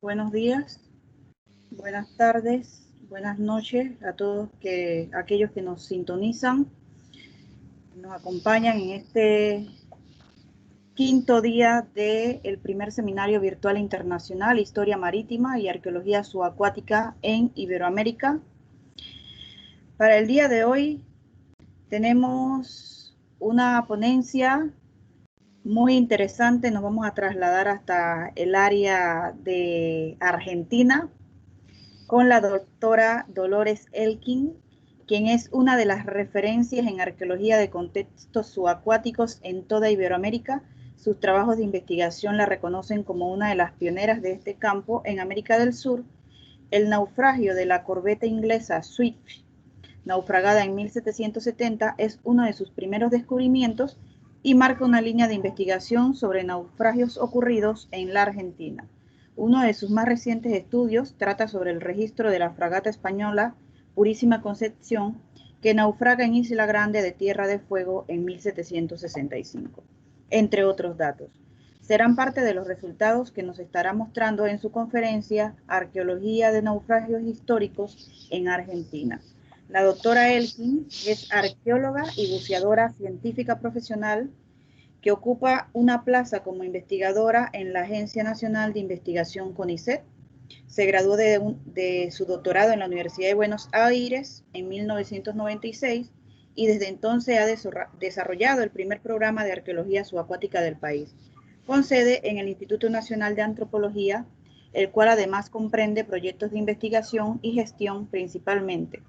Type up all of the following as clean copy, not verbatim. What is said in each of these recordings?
Buenos días, buenas tardes, buenas noches a todos aquellos que nos sintonizan, nos acompañan en este quinto día del primer seminario virtual internacional Historia Marítima y Arqueología Subacuática en Iberoamérica. Para el día de hoy tenemos una ponencia muy interesante. Nos vamos a trasladar hasta el área de Argentina con la doctora Dolores Elkin, quien es una de las referencias en arqueología de contextos subacuáticos en toda Iberoamérica. Sus trabajos de investigación la reconocen como una de las pioneras de este campo en América del Sur. El naufragio de la corbeta inglesa Swift, naufragada en 1770, es uno de sus primeros descubrimientos y marca una línea de investigación sobre naufragios ocurridos en la Argentina. Uno de sus más recientes estudios trata sobre el registro de la fragata española Purísima Concepción, que naufraga en Isla Grande de Tierra de Fuego en 1765, entre otros datos. Serán parte de los resultados que nos estará mostrando en su conferencia Arqueología de Naufragios Históricos en Argentina. La doctora Elkin es arqueóloga y buceadora científica profesional que ocupa una plaza como investigadora en la Agencia Nacional de Investigación CONICET. Se graduó de su doctorado en la Universidad de Buenos Aires en 1996 y desde entonces ha desarrollado el primer programa de arqueología subacuática del país, con sede en el Instituto Nacional de Antropología, el cual además comprende proyectos de investigación y gestión principalmente.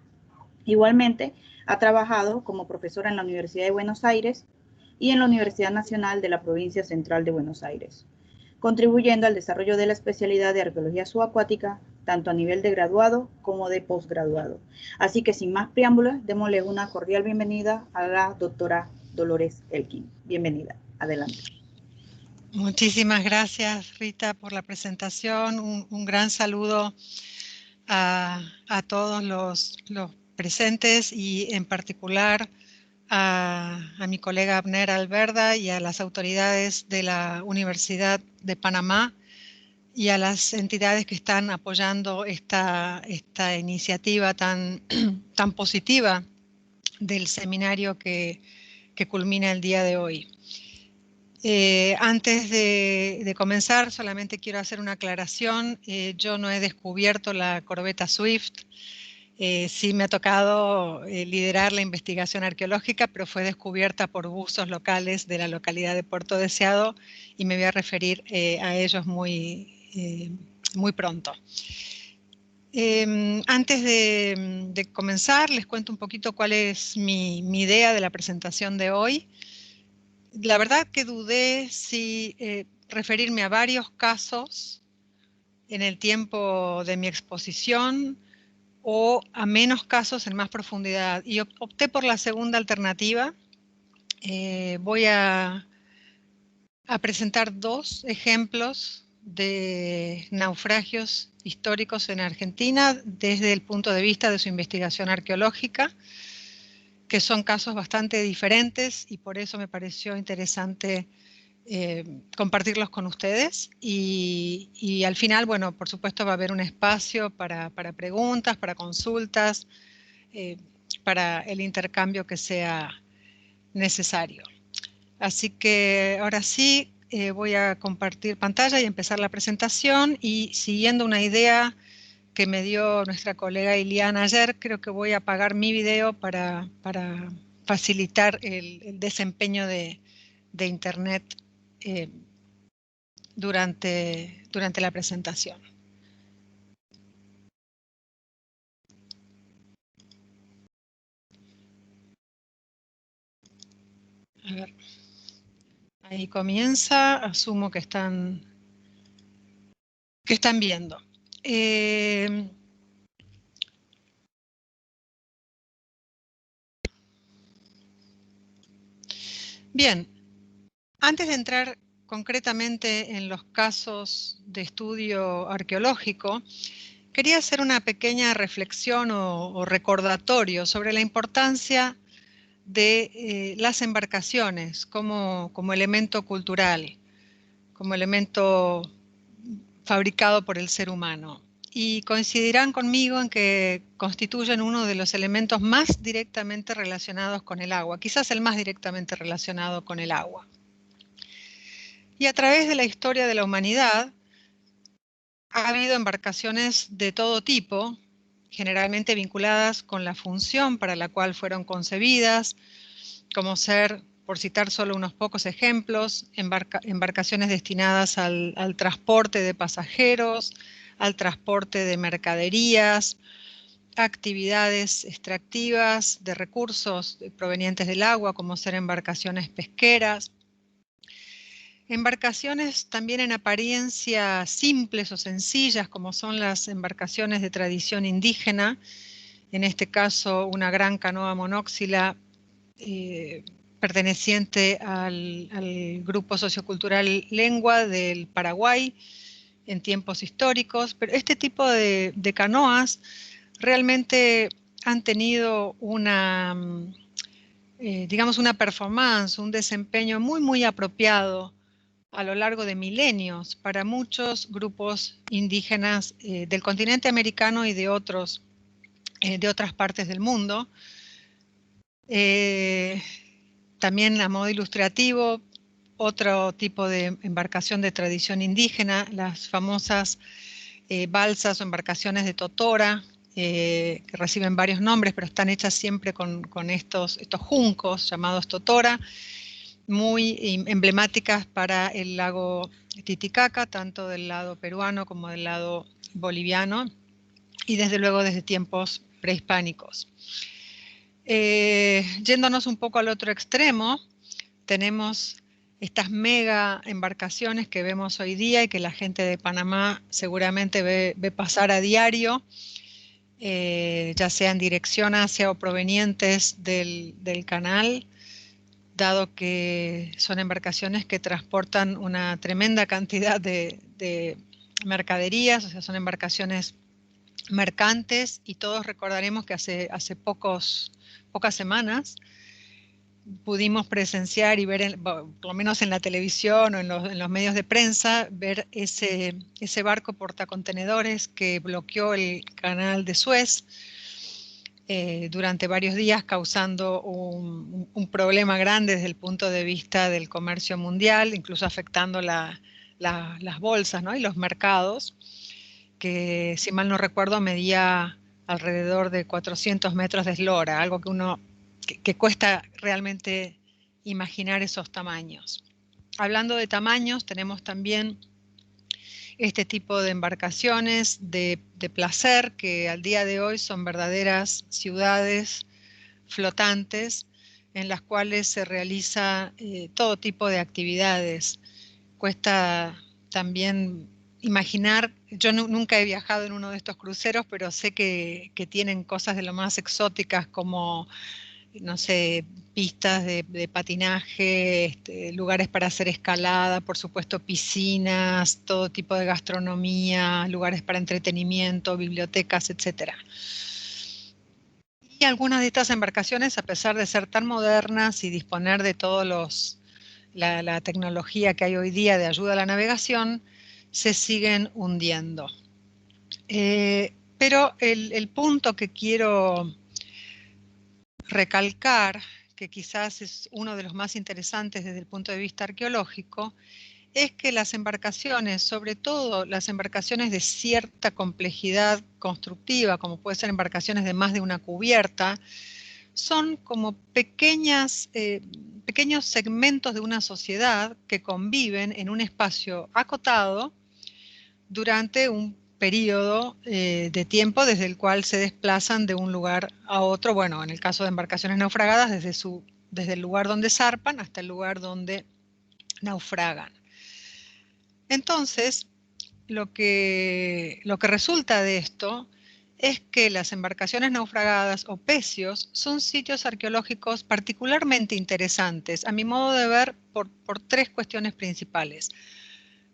Igualmente, ha trabajado como profesora en la Universidad de Buenos Aires y en la Universidad Nacional de la Provincia Central de Buenos Aires, contribuyendo al desarrollo de la especialidad de arqueología subacuática, tanto a nivel de graduado como de posgraduado. Así que sin más preámbulos, démosle una cordial bienvenida a la doctora Dolores Elkin. Bienvenida, adelante. Muchísimas gracias, Rita, por la presentación. Un gran saludo a todos los presentes y en particular a mi colega Abner Alberda y a las autoridades de la Universidad de Panamá y a las entidades que están apoyando esta iniciativa tan positiva del seminario que culmina el día de hoy. Antes de comenzar, solamente quiero hacer una aclaración. Yo no he descubierto la corbeta Swift. Sí me ha tocado liderar la investigación arqueológica, pero fue descubierta por buzos locales de la localidad de Puerto Deseado y me voy a referir a ellos muy pronto. Antes de comenzar, les cuento un poquito cuál es mi idea de la presentación de hoy. La verdad que dudé si referirme a varios casos en el tiempo de mi exposición o a menos casos en más profundidad. Y opté por la segunda alternativa. Voy a presentar dos ejemplos de naufragios históricos en Argentina desde el punto de vista de su investigación arqueológica, que son casos bastante diferentes y por eso me pareció interesante compartirlos con ustedes y al final, bueno, por supuesto va a haber un espacio para preguntas, para consultas, para el intercambio que sea necesario. Así que ahora sí voy a compartir pantalla y empezar la presentación y siguiendo una idea que me dio nuestra colega Iliana ayer, creo que voy a apagar mi video para facilitar el desempeño de internet durante la presentación. A ver, ahí comienza, asumo que están viendo. Bien, antes de entrar concretamente en los casos de estudio arqueológico, quería hacer una pequeña reflexión o recordatorio sobre la importancia de las embarcaciones como elemento cultural, como elemento fabricado por el ser humano. Y coincidirán conmigo en que constituyen uno de los elementos más directamente relacionados con el agua, quizás el más directamente relacionado con el agua. Y a través de la historia de la humanidad ha habido embarcaciones de todo tipo, generalmente vinculadas con la función para la cual fueron concebidas, como ser, por citar solo unos pocos ejemplos, embarcaciones destinadas al transporte de pasajeros, al transporte de mercaderías, actividades extractivas de recursos provenientes del agua, como ser embarcaciones pesqueras, embarcaciones también en apariencia simples o sencillas, como son las embarcaciones de tradición indígena, en este caso una gran canoa monóxila perteneciente al grupo sociocultural Lengua del Paraguay en tiempos históricos, pero este tipo de canoas realmente han tenido una, digamos, una performance, un desempeño muy apropiado a lo largo de milenios para muchos grupos indígenas del continente americano y de otras partes del mundo. También a modo ilustrativo, otro tipo de embarcación de tradición indígena, las famosas balsas o embarcaciones de totora, que reciben varios nombres, pero están hechas siempre con estos juncos llamados totora, muy emblemáticas para el lago Titicaca, tanto del lado peruano como del lado boliviano, y desde luego desde tiempos prehispánicos. Yéndonos un poco al otro extremo, tenemos estas mega embarcaciones que vemos hoy día y que la gente de Panamá seguramente ve pasar a diario, ya sea en dirección hacia o provenientes del canal, dado que son embarcaciones que transportan una tremenda cantidad de mercaderías, o sea, son embarcaciones mercantes, y todos recordaremos que hace pocas semanas pudimos presenciar y ver, por lo menos en la televisión o en los medios de prensa, ver ese barco portacontenedores que bloqueó el canal de Suez durante varios días, causando un problema grande desde el punto de vista del comercio mundial, incluso afectando las bolsas, ¿no? Y los mercados, que si mal no recuerdo medía alrededor de 400 metros de eslora, algo que cuesta realmente imaginar esos tamaños. Hablando de tamaños, tenemos también este tipo de embarcaciones de placer, que al día de hoy son verdaderas ciudades flotantes en las cuales se realiza todo tipo de actividades. Cuesta también imaginar, yo nunca he viajado en uno de estos cruceros, pero sé que tienen cosas de lo más exóticas como, no sé, pistas de patinaje, lugares para hacer escalada, por supuesto piscinas, todo tipo de gastronomía, lugares para entretenimiento, bibliotecas, etc. Y algunas de estas embarcaciones, a pesar de ser tan modernas y disponer de todos la tecnología que hay hoy día de ayuda a la navegación, se siguen hundiendo. Pero el punto que quiero recalcar, que quizás es uno de los más interesantes desde el punto de vista arqueológico, es que las embarcaciones, sobre todo las embarcaciones de cierta complejidad constructiva, como puede ser embarcaciones de más de una cubierta, son como pequeños segmentos de una sociedad que conviven en un espacio acotado durante un periodo de tiempo desde el cual se desplazan de un lugar a otro. Bueno, en el caso de embarcaciones naufragadas, desde el lugar donde zarpan hasta el lugar donde naufragan. Entonces, lo que resulta de esto es que las embarcaciones naufragadas o pecios son sitios arqueológicos particularmente interesantes, a mi modo de ver, por tres cuestiones principales.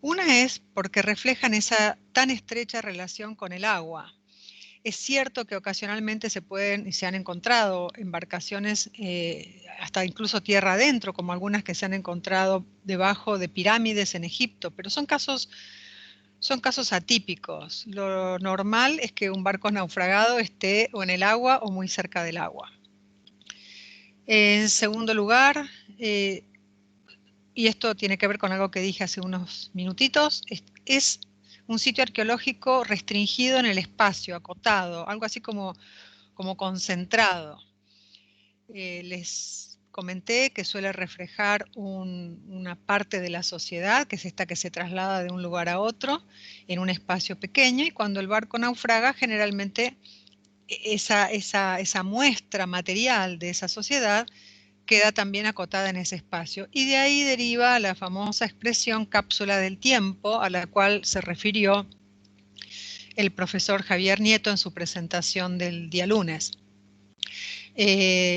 Una es porque reflejan esa tan estrecha relación con el agua. Es cierto que ocasionalmente se han encontrado embarcaciones hasta incluso tierra adentro, como algunas que se han encontrado debajo de pirámides en Egipto, pero son casos son casos atípicos. Lo normal es que un barco naufragado esté o en el agua o muy cerca del agua. En segundo lugar, y esto tiene que ver con algo que dije hace unos minutitos, es un sitio arqueológico restringido en el espacio, acotado, algo así como concentrado. Les comenté que suele reflejar una parte de la sociedad, que es esta que se traslada de un lugar a otro en un espacio pequeño, y cuando el barco naufraga, generalmente esa muestra material de esa sociedad queda también acotada en ese espacio. Y de ahí deriva la famosa expresión cápsula del tiempo, a la cual se refirió el profesor Javier Nieto en su presentación del día lunes.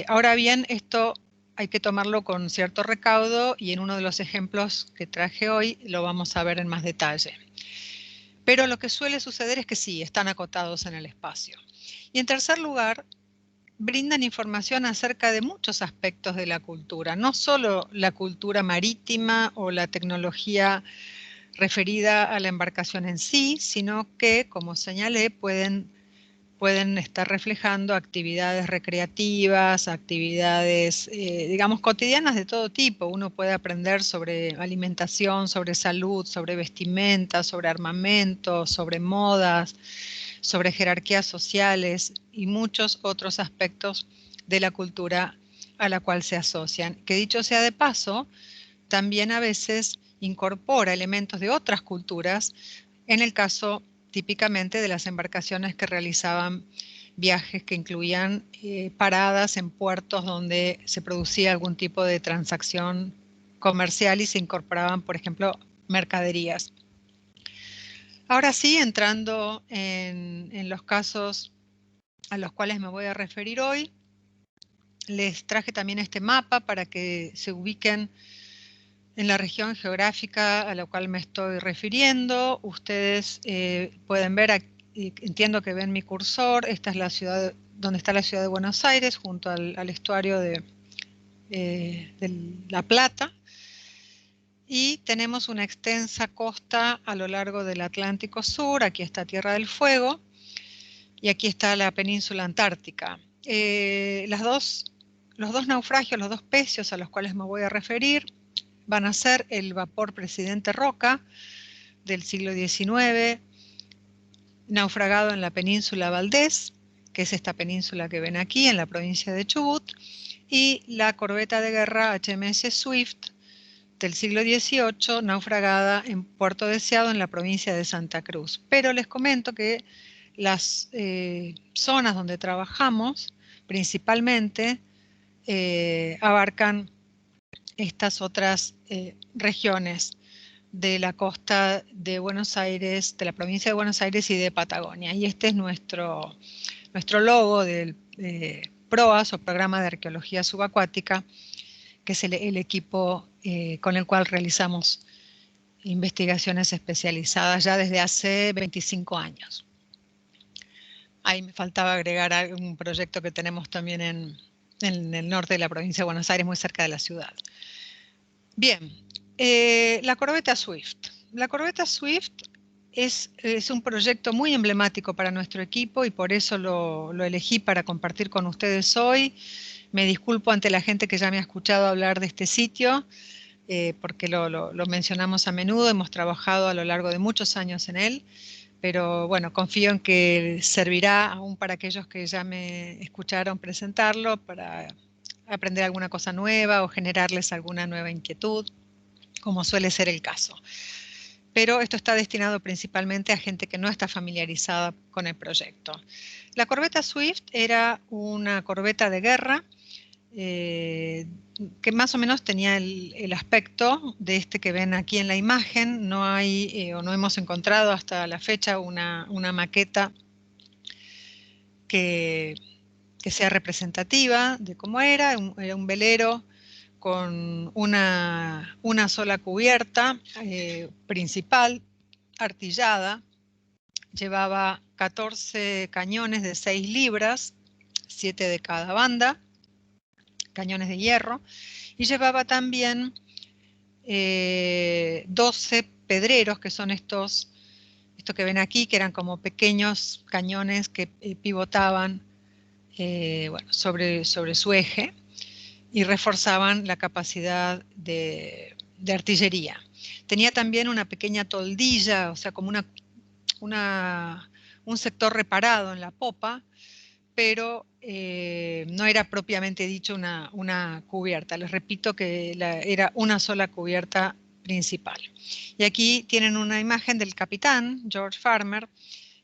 Ahora bien, esto hay que tomarlo con cierto recaudo y en uno de los ejemplos que traje hoy lo vamos a ver en más detalle. Pero lo que suele suceder es que sí, están acotados en el espacio. Y en tercer lugar, brindan información acerca de muchos aspectos de la cultura, no solo la cultura marítima o la tecnología referida a la embarcación en sí, sino que, como señalé, pueden estar reflejando actividades recreativas, actividades, digamos, cotidianas de todo tipo. Uno puede aprender sobre alimentación, sobre salud, sobre vestimenta, sobre armamento, sobre modas, sobre jerarquías sociales y muchos otros aspectos de la cultura a la cual se asocian. Que dicho sea de paso, también a veces incorpora elementos de otras culturas, en el caso típicamente de las embarcaciones que realizaban viajes que incluían paradas en puertos donde se producía algún tipo de transacción comercial y se incorporaban, por ejemplo, mercaderías. Ahora sí, entrando en los casos a los cuales me voy a referir hoy, les traje también este mapa para que se ubiquen en la región geográfica a la cual me estoy refiriendo. Ustedes pueden ver, entiendo que ven mi cursor, esta es la ciudad, donde está la ciudad de Buenos Aires, junto al estuario de La Plata. Y tenemos una extensa costa a lo largo del Atlántico Sur, aquí está Tierra del Fuego, y aquí está la península antártica. Los dos naufragios, los dos pecios a los cuales me voy a referir, van a ser el vapor Presidente Roca del siglo XIX, naufragado en la península Valdés, que es esta península que ven aquí en la provincia de Chubut, y la corbeta de guerra HMS Swift del siglo XVIII, naufragada en Puerto Deseado en la provincia de Santa Cruz. Pero les comento que las zonas donde trabajamos principalmente abarcan estas otras regiones de la costa de Buenos Aires, de la provincia de Buenos Aires y de Patagonia. Y este es nuestro logo del PROAS, o Programa de Arqueología Subacuática, que es el equipo con el cual realizamos investigaciones especializadas ya desde hace 25 años. Ahí me faltaba agregar un proyecto que tenemos también en el norte de la provincia de Buenos Aires, muy cerca de la ciudad. Bien, la corbeta Swift. La corbeta Swift es un proyecto muy emblemático para nuestro equipo y por eso lo elegí para compartir con ustedes hoy. Me disculpo ante la gente que ya me ha escuchado hablar de este sitio, porque lo mencionamos a menudo, hemos trabajado a lo largo de muchos años en él, pero bueno, confío en que servirá aún para aquellos que ya me escucharon presentarlo, para aprender alguna cosa nueva o generarles alguna nueva inquietud, como suele ser el caso. Pero esto está destinado principalmente a gente que no está familiarizada con el proyecto. La corbeta Swift era una corbeta de guerra que más o menos tenía el aspecto de este que ven aquí en la imagen. No hay o no hemos encontrado hasta la fecha una maqueta que sea representativa de cómo era. Era un velero con una sola cubierta principal, artillada. Llevaba 14 cañones de 6 libras, 7 de cada banda, cañones de hierro, y llevaba también 12 pedreros, que son estos esto que ven aquí, que eran como pequeños cañones que pivotaban bueno, sobre su eje y reforzaban la capacidad de artillería. Tenía también una pequeña toldilla, o sea, como un sector reparado en la popa, pero no era propiamente dicho una cubierta. Les repito que era una sola cubierta principal. Y aquí tienen una imagen del capitán, George Farmer,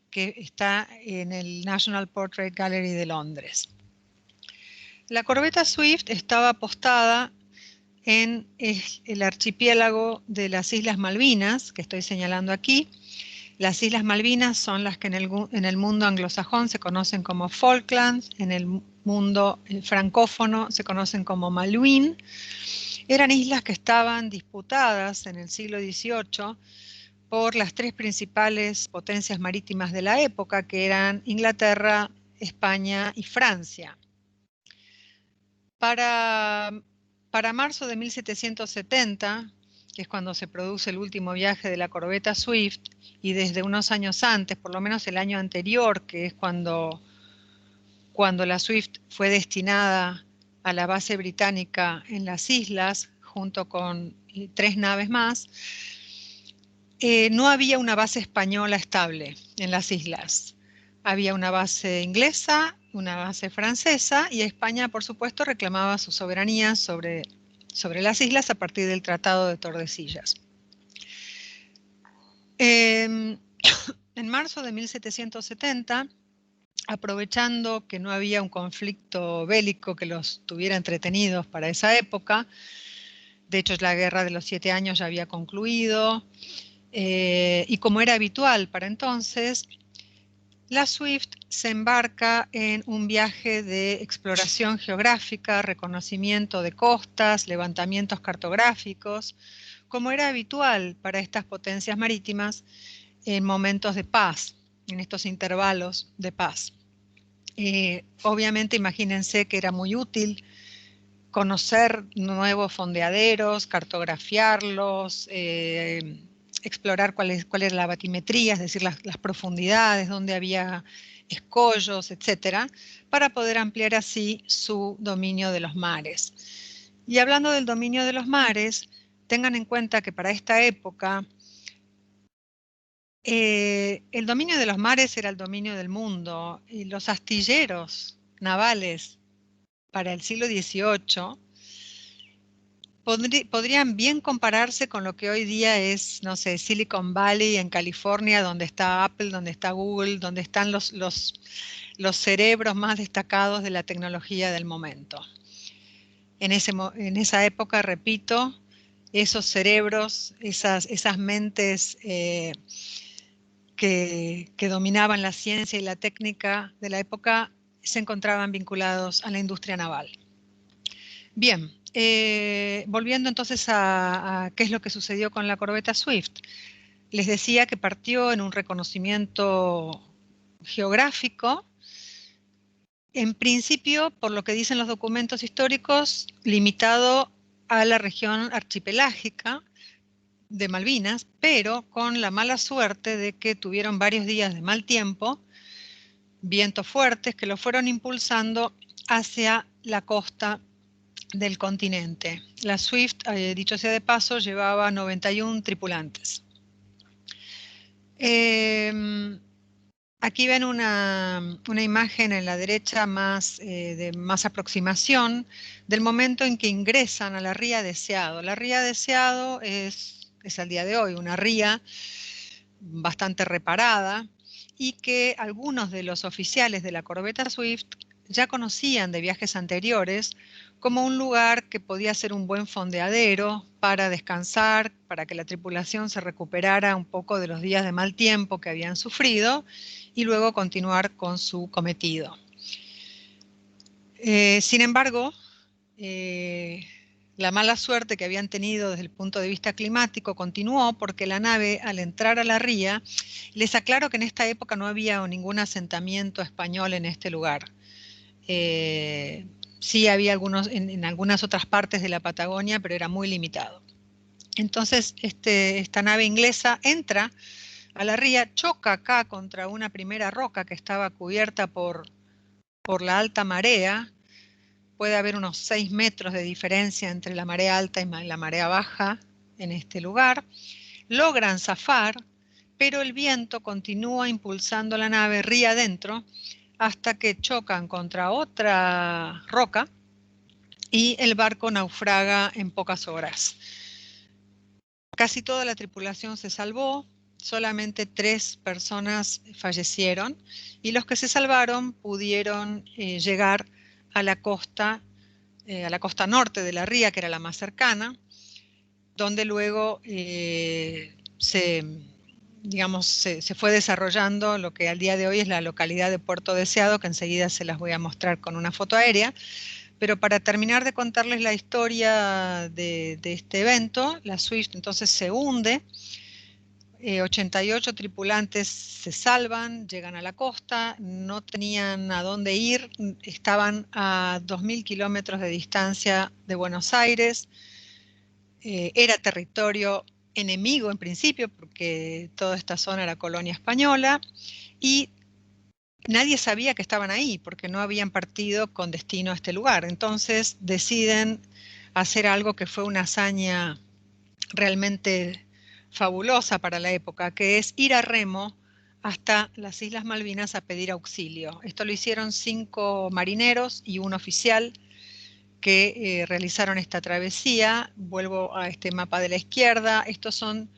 que está en el National Portrait Gallery de Londres. La corbeta Swift estaba apostada en el archipiélago de las Islas Malvinas, que estoy señalando aquí. Las Islas Malvinas son las que en el mundo anglosajón se conocen como Falklands, en el mundo francófono se conocen como Malouine. Eran islas que estaban disputadas en el siglo XVIII por las tres principales potencias marítimas de la época, que eran Inglaterra, España y Francia. Para marzo de 1770, que es cuando se produce el último viaje de la corbeta Swift, y desde unos años antes, por lo menos el año anterior, que es cuando la Swift fue destinada a la base británica en las islas, junto con 3 naves más, no había una base española estable en las islas. Había una base inglesa, una base francesa, y España, por supuesto, reclamaba su soberanía sobre las islas a partir del Tratado de Tordesillas. En marzo de 1770, aprovechando que no había un conflicto bélico que los tuviera entretenidos para esa época, de hecho la Guerra de los 7 años ya había concluido, y como era habitual para entonces, la Swift se embarca en un viaje de exploración geográfica, reconocimiento de costas, levantamientos cartográficos, como era habitual para estas potencias marítimas en momentos de paz, en estos intervalos de paz. Obviamente imagínense que era muy útil conocer nuevos fondeaderos, cartografiarlos, explorar cuál era la batimetría, es decir, las profundidades, dónde había escollos, etcétera, para poder ampliar así su dominio de los mares. Y hablando del dominio de los mares, tengan en cuenta que para esta época el dominio de los mares era el dominio del mundo, y los astilleros navales para el siglo XVIII podrían bien compararse con lo que hoy día es, no sé, Silicon Valley en California, donde está Apple, donde está Google, donde están los cerebros más destacados de la tecnología del momento. En esa época, repito, esos cerebros, esas mentes que dominaban la ciencia y la técnica de la época se encontraban vinculados a la industria naval. Bien, volviendo entonces a qué es lo que sucedió con la corbeta Swift. Les decía que partió en un reconocimiento geográfico, en principio, por lo que dicen los documentos históricos, limitado a la región archipelágica de Malvinas, pero con la mala suerte de que tuvieron varios días de mal tiempo, vientos fuertes que lo fueron impulsando hacia la costa del continente. La Swift, dicho sea de paso, llevaba 91 tripulantes. Aquí ven una imagen en la derecha de más aproximación del momento en que ingresan a la ría Deseado. La ría Deseado es al día de hoy una ría bastante reparada y que algunos de los oficiales de la corbeta Swift ya conocían de viajes anteriores como un lugar que podía ser un buen fondeadero para descansar, para que la tripulación se recuperara un poco de los días de mal tiempo que habían sufrido y luego continuar con su cometido. Sin embargo, la mala suerte que habían tenido desde el punto de vista climático continuó porque la nave, al entrar a la ría, les aclaro que en esta época no había ningún asentamiento español en este lugar. Sí había algunos en algunas otras partes de la Patagonia, pero era muy limitado. Entonces esta nave inglesa entra a la ría, choca acá contra una primera roca que estaba cubierta por la alta marea. Puede haber unos 6 metros de diferencia entre la marea alta y la marea baja en este lugar. Logran zafar, pero el viento continúa impulsando la nave ría adentro hasta que chocan contra otra roca y el barco naufraga en pocas horas. Casi toda la tripulación se salvó, solamente 3 personas fallecieron y los que se salvaron pudieron llegar a la costa norte de la ría, que era la más cercana, donde luego se fue desarrollando lo que al día de hoy es la localidad de Puerto Deseado, que enseguida se las voy a mostrar con una foto aérea. Pero para terminar de contarles la historia de este evento, la Swift entonces se hunde, 88 tripulantes se salvan, llegan a la costa, no tenían a dónde ir, estaban a 2.000 kilómetros de distancia de Buenos Aires, era territorio enemigo en principio porque toda esta zona era colonia española y nadie sabía que estaban ahí porque no habían partido con destino a este lugar. Entonces deciden hacer algo que fue una hazaña realmente fabulosa para la época, que es ir a remo hasta las Islas Malvinas a pedir auxilio. Esto lo hicieron 5 marineros y un oficial que realizaron esta travesía. Vuelvo a este mapa de la izquierda. Estos son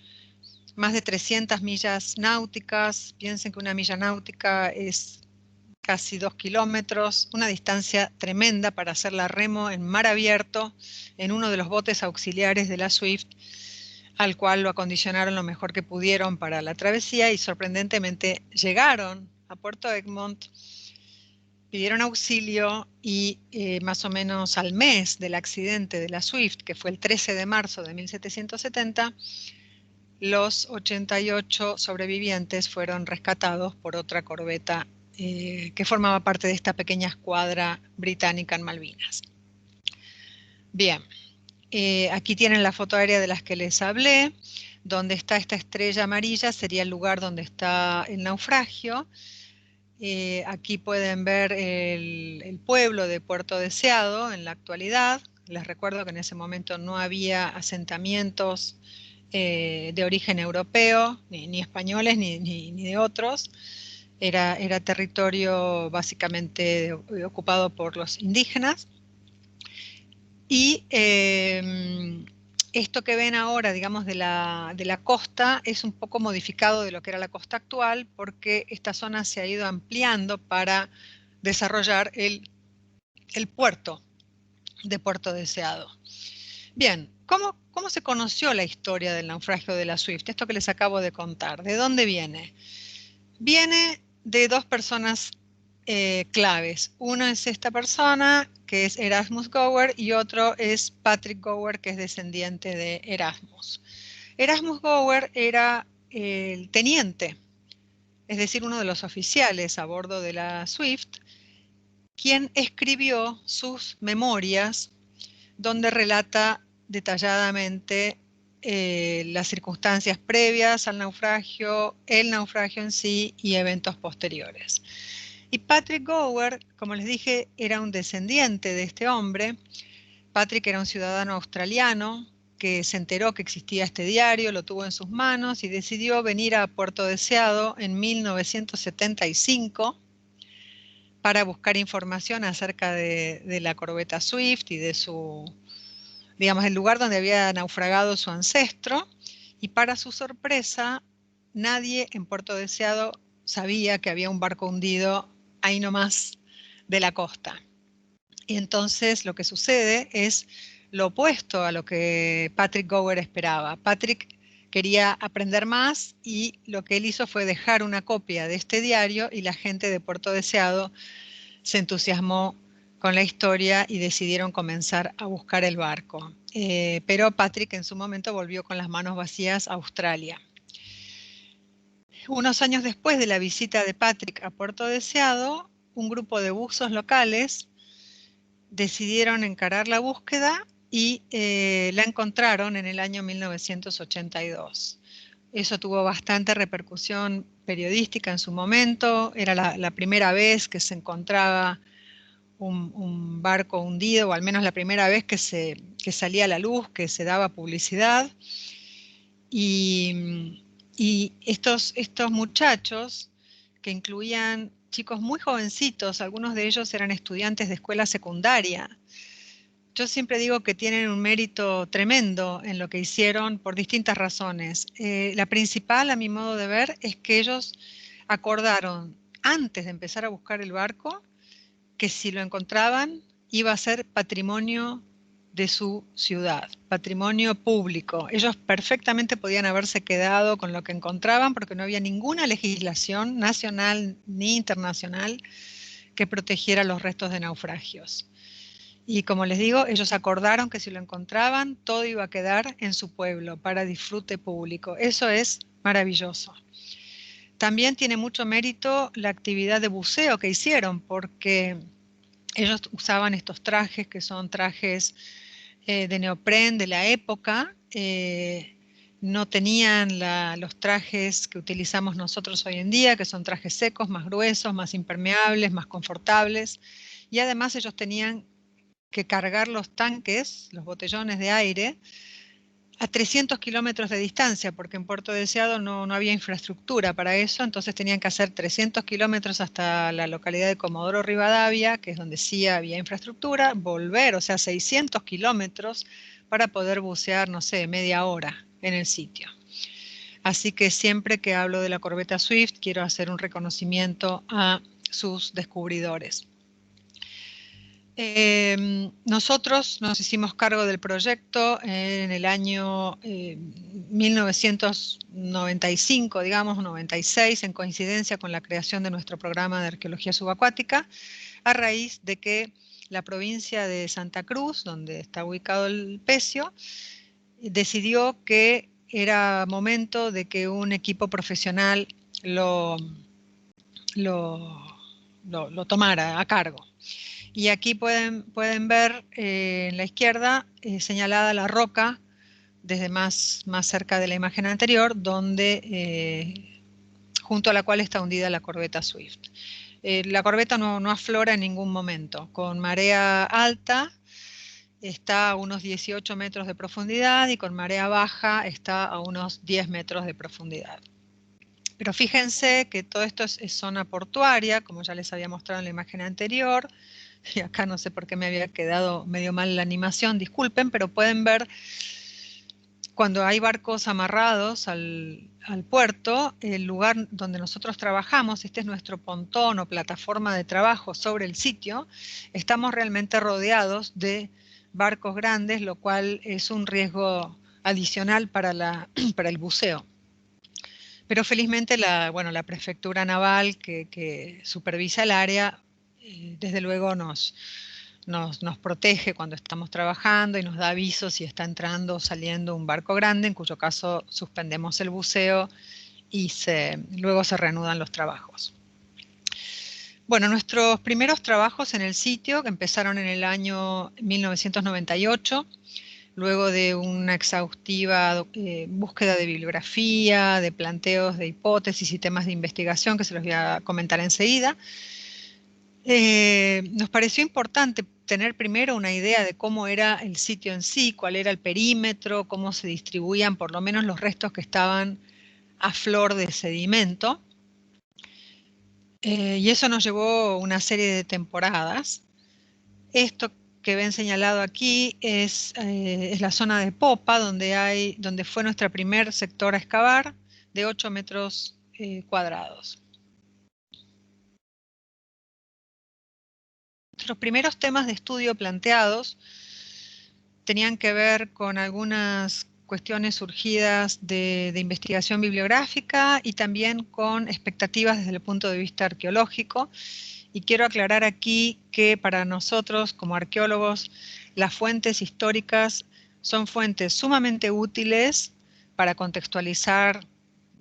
más de 300 millas náuticas. Piensen que una milla náutica es casi 2 kilómetros, una distancia tremenda para hacerla remo en mar abierto en uno de los botes auxiliares de la Swift, al cual lo acondicionaron lo mejor que pudieron para la travesía y sorprendentemente llegaron a Puerto Egmont, pidieron auxilio y más o menos al mes del accidente de la Swift, que fue el 13 de marzo de 1770, los 88 sobrevivientes fueron rescatados por otra corbeta que formaba parte de esta pequeña escuadra británica en Malvinas. Bien, aquí tienen la foto aérea de las que les hablé. Donde está esta estrella amarilla sería el lugar donde está el naufragio. Aquí pueden ver el pueblo de Puerto Deseado en la actualidad. Les recuerdo que en ese momento no había asentamientos de origen europeo, ni españoles, ni de otros. Era territorio básicamente ocupado por los indígenas. Y esto que ven ahora, digamos, de la costa es un poco modificado de lo que era la costa actual porque esta zona se ha ido ampliando para desarrollar el puerto de Puerto Deseado. Bien, ¿cómo se conoció la historia del naufragio de la Swift? Esto que les acabo de contar, ¿de dónde viene? Viene de 2 personas claves. Uno es esta persona, que es Erasmus Gower, y otro es Patrick Gower, que es descendiente de Erasmus. Erasmus Gower era el teniente, es decir, uno de los oficiales a bordo de la Swift, quien escribió sus memorias donde relata detalladamente las circunstancias previas al naufragio, el naufragio en sí y eventos posteriores. Y Patrick Gower, como les dije, era un descendiente de este hombre. Patrick era un ciudadano australiano que se enteró que existía este diario, lo tuvo en sus manos y decidió venir a Puerto Deseado en 1975 para buscar información acerca de la corbeta Swift y de su, digamos, el lugar donde había naufragado su ancestro. Y para su sorpresa, nadie en Puerto Deseado sabía que había un barco hundido ahí nomás de la costa. Y entonces lo que sucede es lo opuesto a lo que Patrick Gower esperaba. Patrick quería aprender más y lo que él hizo fue dejar una copia de este diario y la gente de Puerto Deseado se entusiasmó con la historia y decidieron comenzar a buscar el barco. Pero Patrick en su momento volvió con las manos vacías a Australia. Unos años después de la visita de Patrick a Puerto Deseado, un grupo de buzos locales decidieron encarar la búsqueda y la encontraron en el año 1982. Eso tuvo bastante repercusión periodística en su momento. Era la primera vez que se encontraba un barco hundido, o al menos la primera vez que salía a la luz, que se daba publicidad. Y estos muchachos, que incluían chicos muy jovencitos, algunos de ellos eran estudiantes de escuela secundaria. Yo siempre digo que tienen un mérito tremendo en lo que hicieron por distintas razones. La principal, a mi modo de ver, es que ellos acordaron, antes de empezar a buscar el barco, que si lo encontraban iba a ser patrimonio de su ciudad, patrimonio público. Ellos perfectamente podían haberse quedado con lo que encontraban porque no había ninguna legislación nacional ni internacional que protegiera los restos de naufragios. Y como les digo, ellos acordaron que si lo encontraban, todo iba a quedar en su pueblo para disfrute público. Eso es maravilloso. También tiene mucho mérito la actividad de buceo que hicieron, porque ellos usaban estos trajes que son trajes de neopren de la época. No tenían los trajes que utilizamos nosotros hoy en día, que son trajes secos, más gruesos, más impermeables, más confortables. Y además ellos tenían que cargar los tanques, los botellones de aire, a 300 kilómetros de distancia, porque en Puerto Deseado no había infraestructura para eso, entonces tenían que hacer 300 kilómetros hasta la localidad de Comodoro Rivadavia, que es donde sí había infraestructura, volver, o sea, 600 kilómetros para poder bucear, no sé, media hora en el sitio. Así que siempre que hablo de la corbeta Swift, quiero hacer un reconocimiento a sus descubridores. Nosotros nos hicimos cargo del proyecto en el año 1995, digamos, 96, en coincidencia con la creación de nuestro programa de arqueología subacuática, a raíz de que la provincia de Santa Cruz, donde está ubicado el Pecio, decidió que era momento de que un equipo profesional lo tomara a cargo. Y aquí pueden ver en la izquierda señalada la roca, desde más cerca de la imagen anterior, donde, junto a la cual está hundida la corbeta Swift. La corbeta no aflora en ningún momento. Con marea alta está a unos 18 metros de profundidad y con marea baja está a unos 10 metros de profundidad. Pero fíjense que todo esto es zona portuaria, como ya les había mostrado en la imagen anterior. Y acá no sé por qué me había quedado medio mal la animación, disculpen, pero pueden ver cuando hay barcos amarrados al puerto, el lugar donde nosotros trabajamos, este es nuestro pontón o plataforma de trabajo sobre el sitio, estamos realmente rodeados de barcos grandes, lo cual es un riesgo adicional para el buceo. Pero felizmente la prefectura naval que supervisa el área, desde luego nos protege cuando estamos trabajando y nos da avisos si está entrando o saliendo un barco grande, en cuyo caso suspendemos el buceo y luego se reanudan los trabajos. Bueno, nuestros primeros trabajos en el sitio, que empezaron en el año 1998, luego de una exhaustiva búsqueda de bibliografía, de planteos de hipótesis y temas de investigación que se los voy a comentar enseguida, nos pareció importante tener primero una idea de cómo era el sitio en sí, cuál era el perímetro, cómo se distribuían por lo menos los restos que estaban a flor de sedimento. Y eso nos llevó una serie de temporadas. Esto que ven señalado aquí es la zona de popa, donde fue nuestra primer sector a excavar, de 8 metros cuadrados. Nuestros primeros temas de estudio planteados tenían que ver con algunas cuestiones surgidas de investigación bibliográfica y también con expectativas desde el punto de vista arqueológico. Y quiero aclarar aquí que para nosotros, como arqueólogos, las fuentes históricas son fuentes sumamente útiles para contextualizar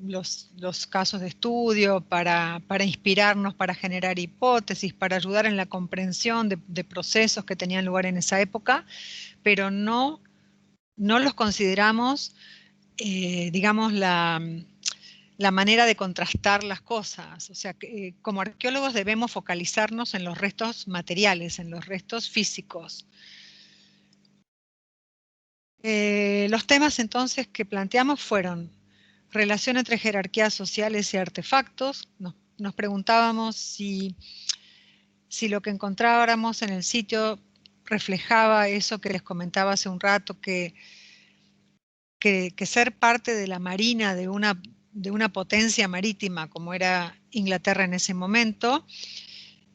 los casos de estudio, para inspirarnos, para generar hipótesis, para ayudar en la comprensión de procesos que tenían lugar en esa época, pero no los consideramos digamos, la manera de contrastar las cosas. O sea, que, como arqueólogos debemos focalizarnos en los restos materiales, en los restos físicos. Los temas entonces que planteamos fueron relación entre jerarquías sociales y artefactos. Nos preguntábamos si lo que encontráramos en el sitio reflejaba eso que les comentaba hace un rato, que ser parte de la marina de una potencia marítima como era Inglaterra en ese momento,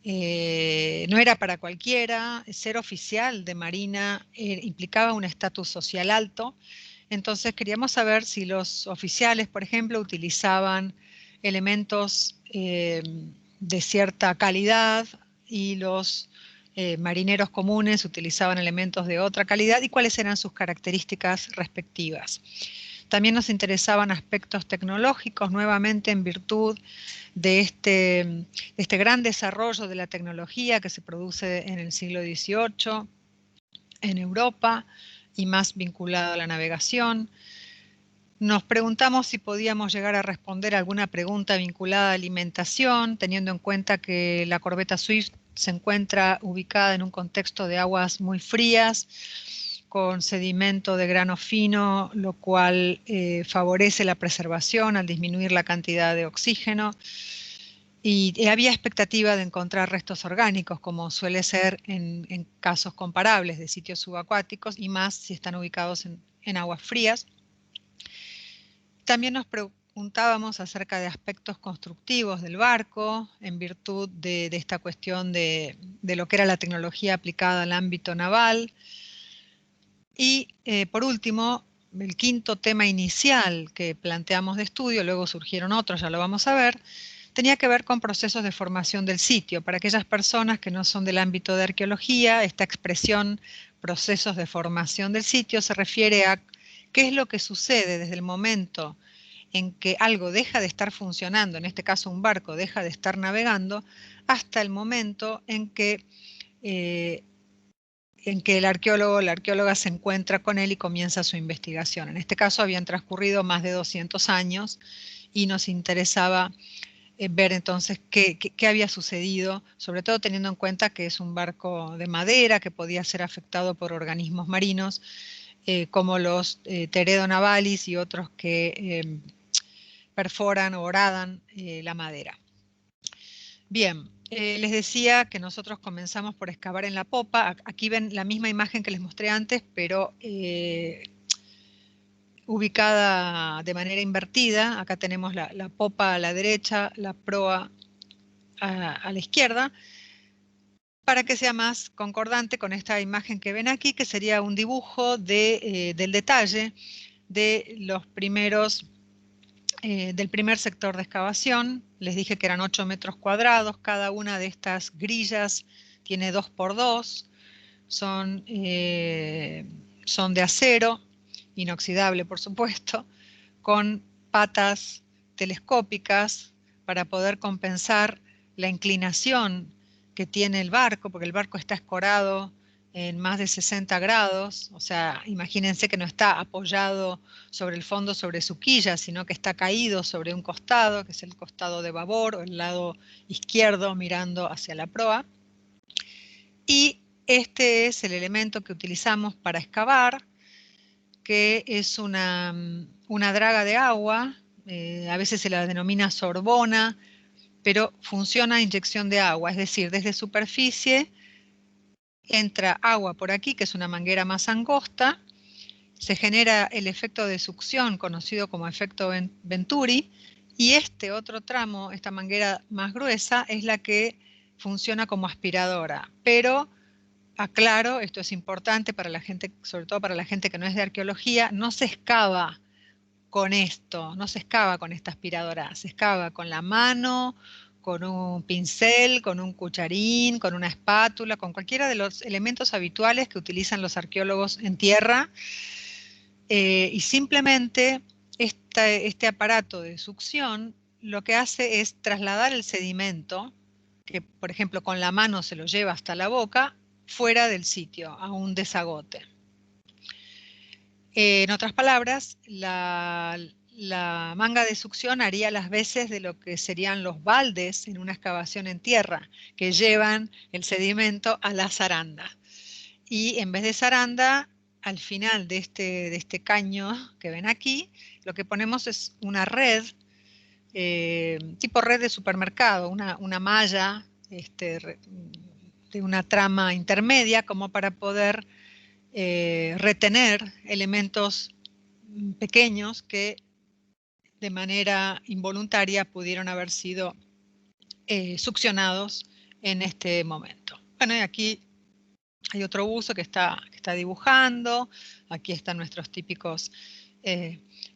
no era para cualquiera. Ser oficial de marina implicaba un estatus social alto. Entonces queríamos saber si los oficiales, por ejemplo, utilizaban elementos de cierta calidad y los marineros comunes utilizaban elementos de otra calidad y cuáles eran sus características respectivas. También nos interesaban aspectos tecnológicos, nuevamente en virtud de este gran desarrollo de la tecnología que se produce en el siglo XVIII en Europa y más vinculado a la navegación. Nos preguntamos si podíamos llegar a responder alguna pregunta vinculada a alimentación, teniendo en cuenta que la corbeta Swift se encuentra ubicada en un contexto de aguas muy frías, con sedimento de grano fino, lo cual favorece la preservación al disminuir la cantidad de oxígeno. Y había expectativa de encontrar restos orgánicos, como suele ser en casos comparables de sitios subacuáticos, y más si están ubicados en aguas frías. También nos preguntábamos acerca de aspectos constructivos del barco, en virtud de esta cuestión de lo que era la tecnología aplicada al ámbito naval. Y por último, el quinto tema inicial que planteamos de estudio, luego surgieron otros, ya lo vamos a ver, tenía que ver con procesos de formación del sitio. Para aquellas personas que no son del ámbito de arqueología, esta expresión procesos de formación del sitio se refiere a qué es lo que sucede desde el momento en que algo deja de estar funcionando, en este caso un barco deja de estar navegando, hasta el momento en que el arqueólogo o la arqueóloga se encuentra con él y comienza su investigación. En este caso habían transcurrido más de 200 años y nos interesaba ver entonces qué había sucedido, sobre todo teniendo en cuenta que es un barco de madera que podía ser afectado por organismos marinos, como los Teredo navalis y otros que perforan o horadan la madera. Bien, les decía que nosotros comenzamos por excavar en la popa. Aquí ven la misma imagen que les mostré antes, pero ubicada de manera invertida. Acá tenemos la popa a la derecha, la proa a la izquierda, para que sea más concordante con esta imagen que ven aquí, que sería un dibujo del detalle de los primeros, del primer sector de excavación. Les dije que eran 8 metros cuadrados, cada una de estas grillas tiene 2 por 2, son de acero, inoxidable por supuesto, con patas telescópicas para poder compensar la inclinación que tiene el barco, porque el barco está escorado en más de 60 grados, o sea, imagínense que no está apoyado sobre el fondo, sobre su quilla, sino que está caído sobre un costado, que es el costado de babor o el lado izquierdo mirando hacia la proa. Y este es el elemento que utilizamos para excavar, que es una draga de agua, a veces se la denomina sorbona, pero funciona a inyección de agua, es decir, desde superficie entra agua por aquí, que es una manguera más angosta, se genera el efecto de succión conocido como efecto Venturi, y este otro tramo, esta manguera más gruesa, es la que funciona como aspiradora, pero aclaro, esto es importante para la gente, sobre todo para la gente que no es de arqueología, no se excava con esto, no se excava con esta aspiradora, se excava con la mano, con un pincel, con un cucharín, con una espátula, con cualquiera de los elementos habituales que utilizan los arqueólogos en tierra, y simplemente este aparato de succión lo que hace es trasladar el sedimento, que por ejemplo con la mano se lo lleva hasta la boca, fuera del sitio, a un desagote. En otras palabras, la manga de succión haría las veces de lo que serían los baldes en una excavación en tierra, que llevan el sedimento a la zaranda. Y en vez de zaranda, al final de este caño que ven aquí, lo que ponemos es una red, tipo red de supermercado, una malla de una trama intermedia, como para poder retener elementos pequeños que de manera involuntaria pudieron haber sido succionados en este momento. Bueno, y aquí hay otro buzo que está dibujando. Aquí están nuestros típicos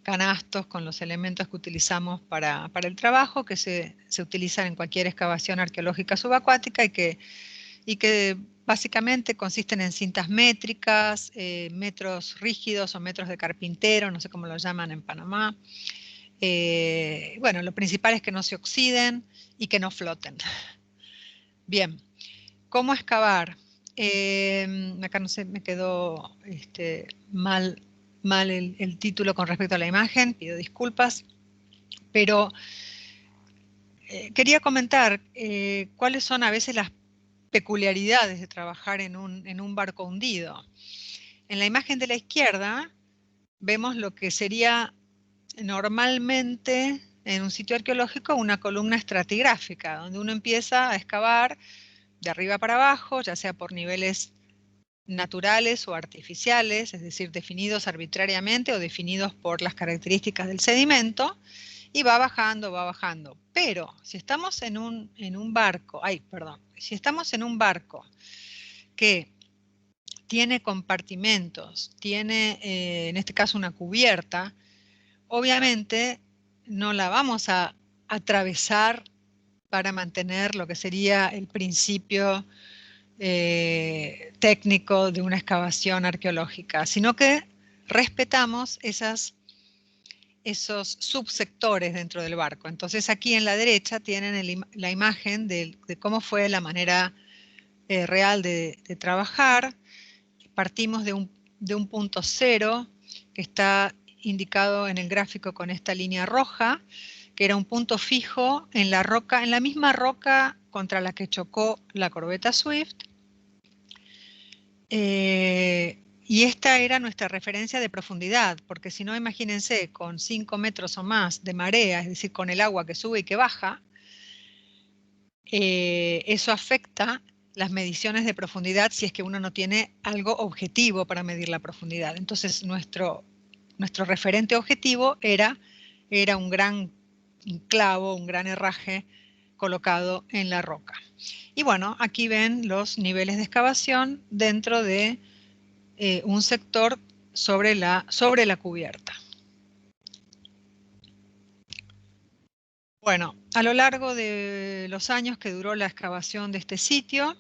canastos con los elementos que utilizamos para el trabajo, que se utilizan en cualquier excavación arqueológica subacuática y que básicamente consisten en cintas métricas, metros rígidos o metros de carpintero, no sé cómo lo llaman en Panamá. Bueno, lo principal es que no se oxiden y que no floten. Bien, ¿cómo excavar? Acá no sé, me quedó mal el título con respecto a la imagen, pido disculpas, pero quería comentar cuáles son a veces las peculiaridades de trabajar en un barco hundido. En la imagen de la izquierda vemos lo que sería normalmente en un sitio arqueológico una columna estratigráfica, donde uno empieza a excavar de arriba para abajo, ya sea por niveles naturales o artificiales, es decir, definidos arbitrariamente o definidos por las características del sedimento, y va bajando, va bajando. Pero si estamos en un barco, si estamos en un barco que tiene compartimentos, tiene en este caso una cubierta, obviamente no la vamos a atravesar para mantener lo que sería el principio técnico de una excavación arqueológica, sino que respetamos esos subsectores dentro del barco. Entonces aquí en la derecha tienen la imagen de cómo fue la manera real de trabajar. Partimos de un punto cero que está indicado en el gráfico con esta línea roja, que era un punto fijo en la roca, en la misma roca contra la que chocó la corbeta Swift. Y esta era nuestra referencia de profundidad, porque si no, imagínense, con 5 metros o más de marea, es decir, con el agua que sube y que baja, eso afecta las mediciones de profundidad si es que uno no tiene algo objetivo para medir la profundidad. Entonces, nuestro referente objetivo era un gran clavo, un gran herraje colocado en la roca. Y bueno, aquí ven los niveles de excavación dentro de un sector sobre la cubierta. Bueno, a lo largo de los años que duró la excavación de este sitio,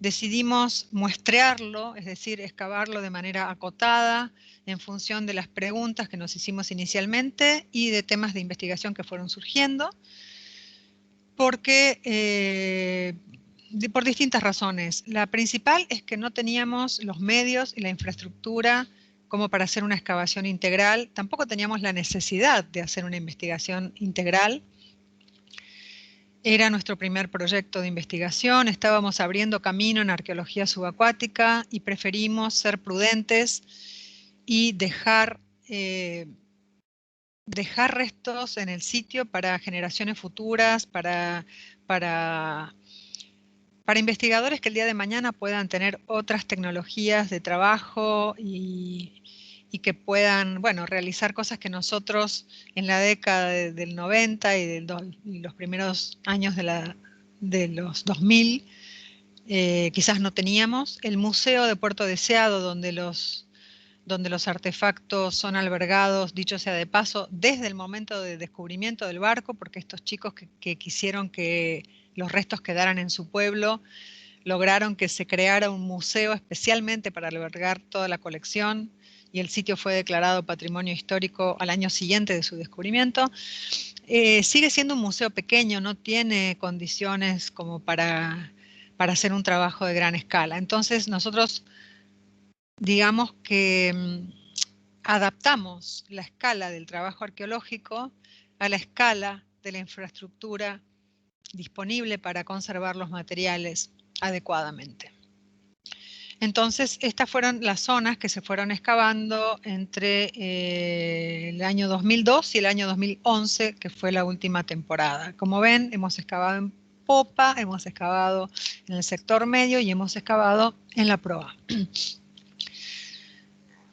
decidimos muestrearlo, es decir, excavarlo de manera acotada en función de las preguntas que nos hicimos inicialmente y de temas de investigación que fueron surgiendo, porque por distintas razones. La principal es que no teníamos los medios y la infraestructura como para hacer una excavación integral. Tampoco teníamos la necesidad de hacer una investigación integral. Era nuestro primer proyecto de investigación, estábamos abriendo camino en arqueología subacuática y preferimos ser prudentes y dejar restos en el sitio para generaciones futuras, para investigadores que el día de mañana puedan tener otras tecnologías de trabajo y que puedan, realizar cosas que nosotros en la década del 90 y los primeros años de los 2000 quizás no teníamos. El Museo de Puerto Deseado, donde los artefactos son albergados, dicho sea de paso, desde el momento de descubrimiento del barco, porque estos chicos que quisieron que los restos quedaran en su pueblo, lograron que se creara un museo especialmente para albergar toda la colección, y el sitio fue declarado Patrimonio Histórico al año siguiente de su descubrimiento. Sigue siendo un museo pequeño, no tiene condiciones como para hacer un trabajo de gran escala. Entonces nosotros, digamos que adaptamos la escala del trabajo arqueológico a la escala de la infraestructura disponible para conservar los materiales adecuadamente. Entonces, estas fueron las zonas que se fueron excavando entre el año 2002 y el año 2011, que fue la última temporada. Como ven, hemos excavado en popa, hemos excavado en el sector medio y hemos excavado en la proa.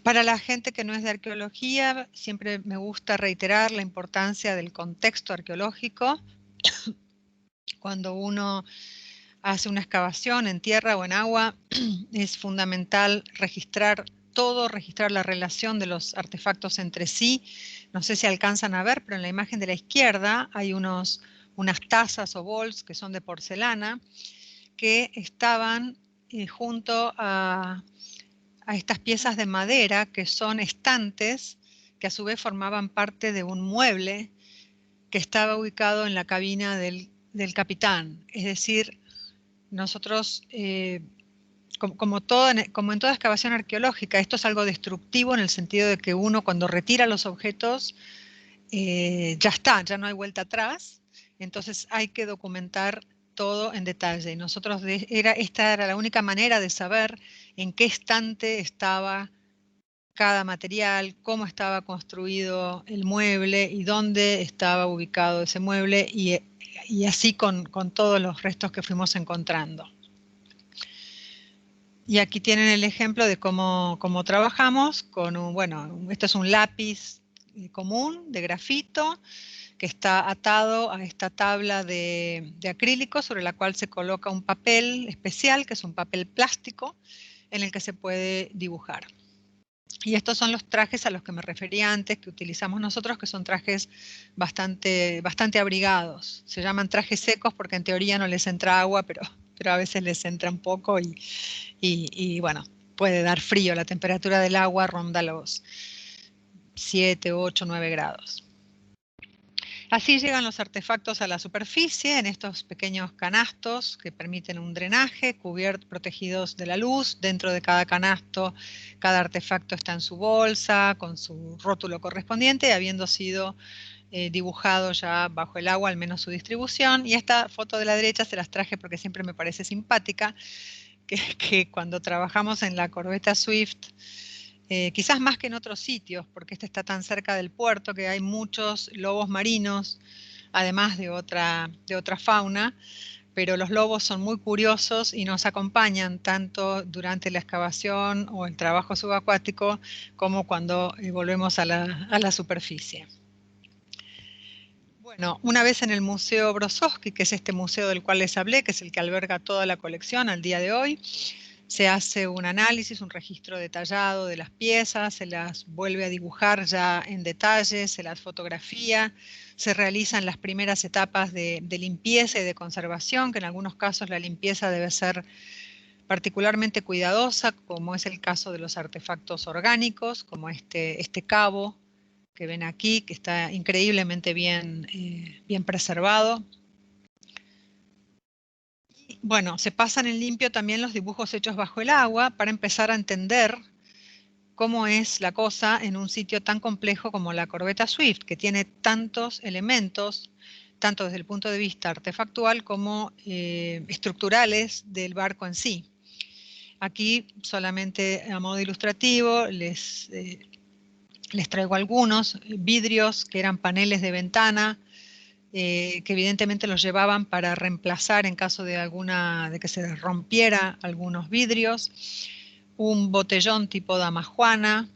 Para la gente que no es de arqueología, siempre me gusta reiterar la importancia del contexto arqueológico. Cuando uno hace una excavación en tierra o en agua, es fundamental registrar todo, registrar la relación de los artefactos entre sí. No sé si alcanzan a ver, pero en la imagen de la izquierda hay unas tazas o bols que son de porcelana que estaban junto a estas piezas de madera que son estantes que a su vez formaban parte de un mueble que estaba ubicado en la cabina del capitán. Es decir, nosotros, como en toda excavación arqueológica, esto es algo destructivo en el sentido de que uno cuando retira los objetos, ya está, ya no hay vuelta atrás, entonces hay que documentar todo en detalle. Y nosotros, esta era la única manera de saber en qué estante estaba cada material, cómo estaba construido el mueble y dónde estaba ubicado ese mueble y así con todos los restos que fuimos encontrando. Y aquí tienen el ejemplo de cómo trabajamos con esto es un lápiz común de grafito que está atado a esta tabla de acrílico sobre la cual se coloca un papel especial, que es un papel plástico, en el que se puede dibujar. Y estos son los trajes a los que me refería antes, que utilizamos nosotros, que son trajes bastante abrigados. Se llaman trajes secos porque en teoría no les entra agua, pero a veces les entra un poco y bueno, puede dar frío. La temperatura del agua ronda los 7, 8, 9 grados. Así llegan los artefactos a la superficie en estos pequeños canastos que permiten un drenaje, protegidos de la luz. Dentro de cada canasto, cada artefacto está en su bolsa, con su rótulo correspondiente, habiendo sido dibujado ya bajo el agua, al menos su distribución. Y esta foto de la derecha se las traje porque siempre me parece simpática, que cuando trabajamos en la corbeta Swift, quizás más que en otros sitios, porque este está tan cerca del puerto que hay muchos lobos marinos, además de otra fauna, pero los lobos son muy curiosos y nos acompañan tanto durante la excavación o el trabajo subacuático como cuando volvemos a la superficie. Bueno, una vez en el Museo Brozowski, que es este museo del cual les hablé, que es el que alberga toda la colección al día de hoy, se hace un análisis, un registro detallado de las piezas, se las vuelve a dibujar ya en detalle, se las fotografía, se realizan las primeras etapas de limpieza y de conservación, que en algunos casos la limpieza debe ser particularmente cuidadosa, como es el caso de los artefactos orgánicos, como este cabo que ven aquí, que está increíblemente bien preservado. Bueno, se pasan en limpio también los dibujos hechos bajo el agua para empezar a entender cómo es la cosa en un sitio tan complejo como la corbeta Swift, que tiene tantos elementos, tanto desde el punto de vista artefactual como estructurales del barco en sí. Aquí, solamente a modo ilustrativo, les traigo algunos vidrios que eran paneles de ventana, que evidentemente los llevaban para reemplazar en caso de que se rompiera algunos vidrios, un botellón tipo damajuana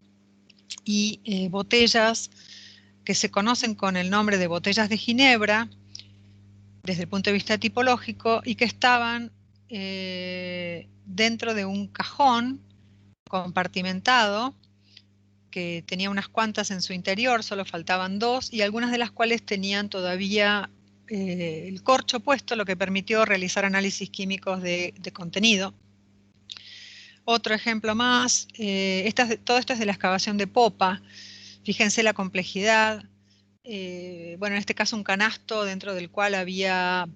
y botellas que se conocen con el nombre de botellas de Ginebra desde el punto de vista tipológico y que estaban dentro de un cajón compartimentado que tenía unas cuantas en su interior, solo faltaban 2, y algunas de las cuales tenían todavía el corcho puesto, lo que permitió realizar análisis químicos de contenido. Otro ejemplo más, todo esto es de la excavación de popa. Fíjense la complejidad. Bueno, en este caso un canasto dentro del cual había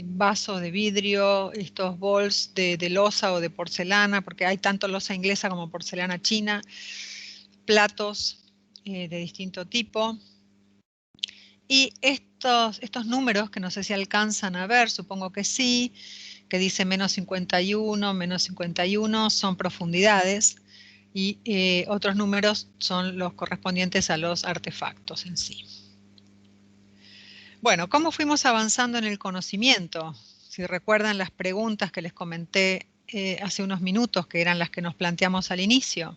vasos de vidrio, estos bols de loza o de porcelana, porque hay tanto loza inglesa como porcelana china. platos de distinto tipo. Y estos números, que no sé si alcanzan a ver, supongo que sí, que dice menos 51, son profundidades, y otros números son los correspondientes a los artefactos en sí. Bueno, ¿cómo fuimos avanzando en el conocimiento? Si recuerdan las preguntas que les comenté hace unos minutos, que eran las que nos planteamos al inicio.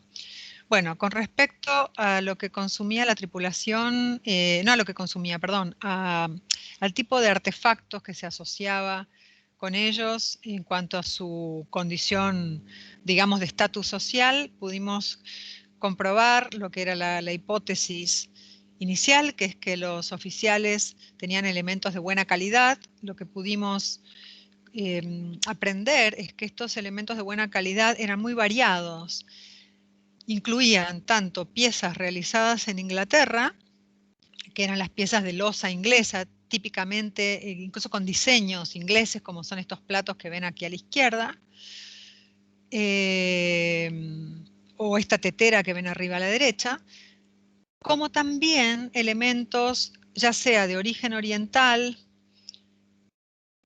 Bueno, con respecto a lo que consumía la tripulación, no a lo que consumía, perdón, al tipo de artefactos que se asociaba con ellos en cuanto a su condición, digamos, de estatus social, pudimos comprobar lo que era la hipótesis inicial, que es que los oficiales tenían elementos de buena calidad. Lo que pudimos aprender es que estos elementos de buena calidad eran muy variados. Incluían tanto piezas realizadas en Inglaterra, que eran las piezas de loza inglesa, típicamente, incluso con diseños ingleses, como son estos platos que ven aquí a la izquierda, o esta tetera que ven arriba a la derecha, como también elementos ya sea de origen oriental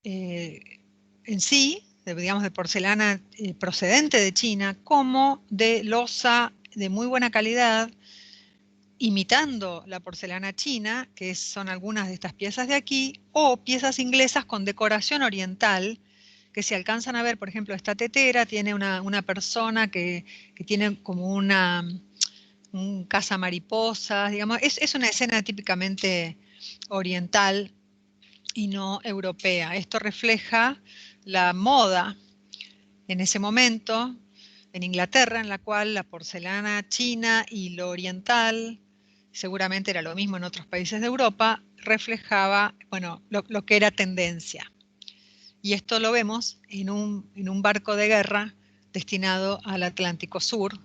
en sí, digamos de porcelana procedente de China, como de loza de muy buena calidad, imitando la porcelana china, que son algunas de estas piezas de aquí, o piezas inglesas con decoración oriental, que si alcanzan a ver, por ejemplo, esta tetera tiene una persona que tiene como un cazamariposas, digamos, es una escena típicamente oriental y no europea. Esto refleja la moda en ese momento en Inglaterra, en la cual la porcelana china y lo oriental, seguramente era lo mismo en otros países de Europa, reflejaba, bueno, lo que era tendencia. Y esto lo vemos en un barco de guerra destinado al Atlántico Sur,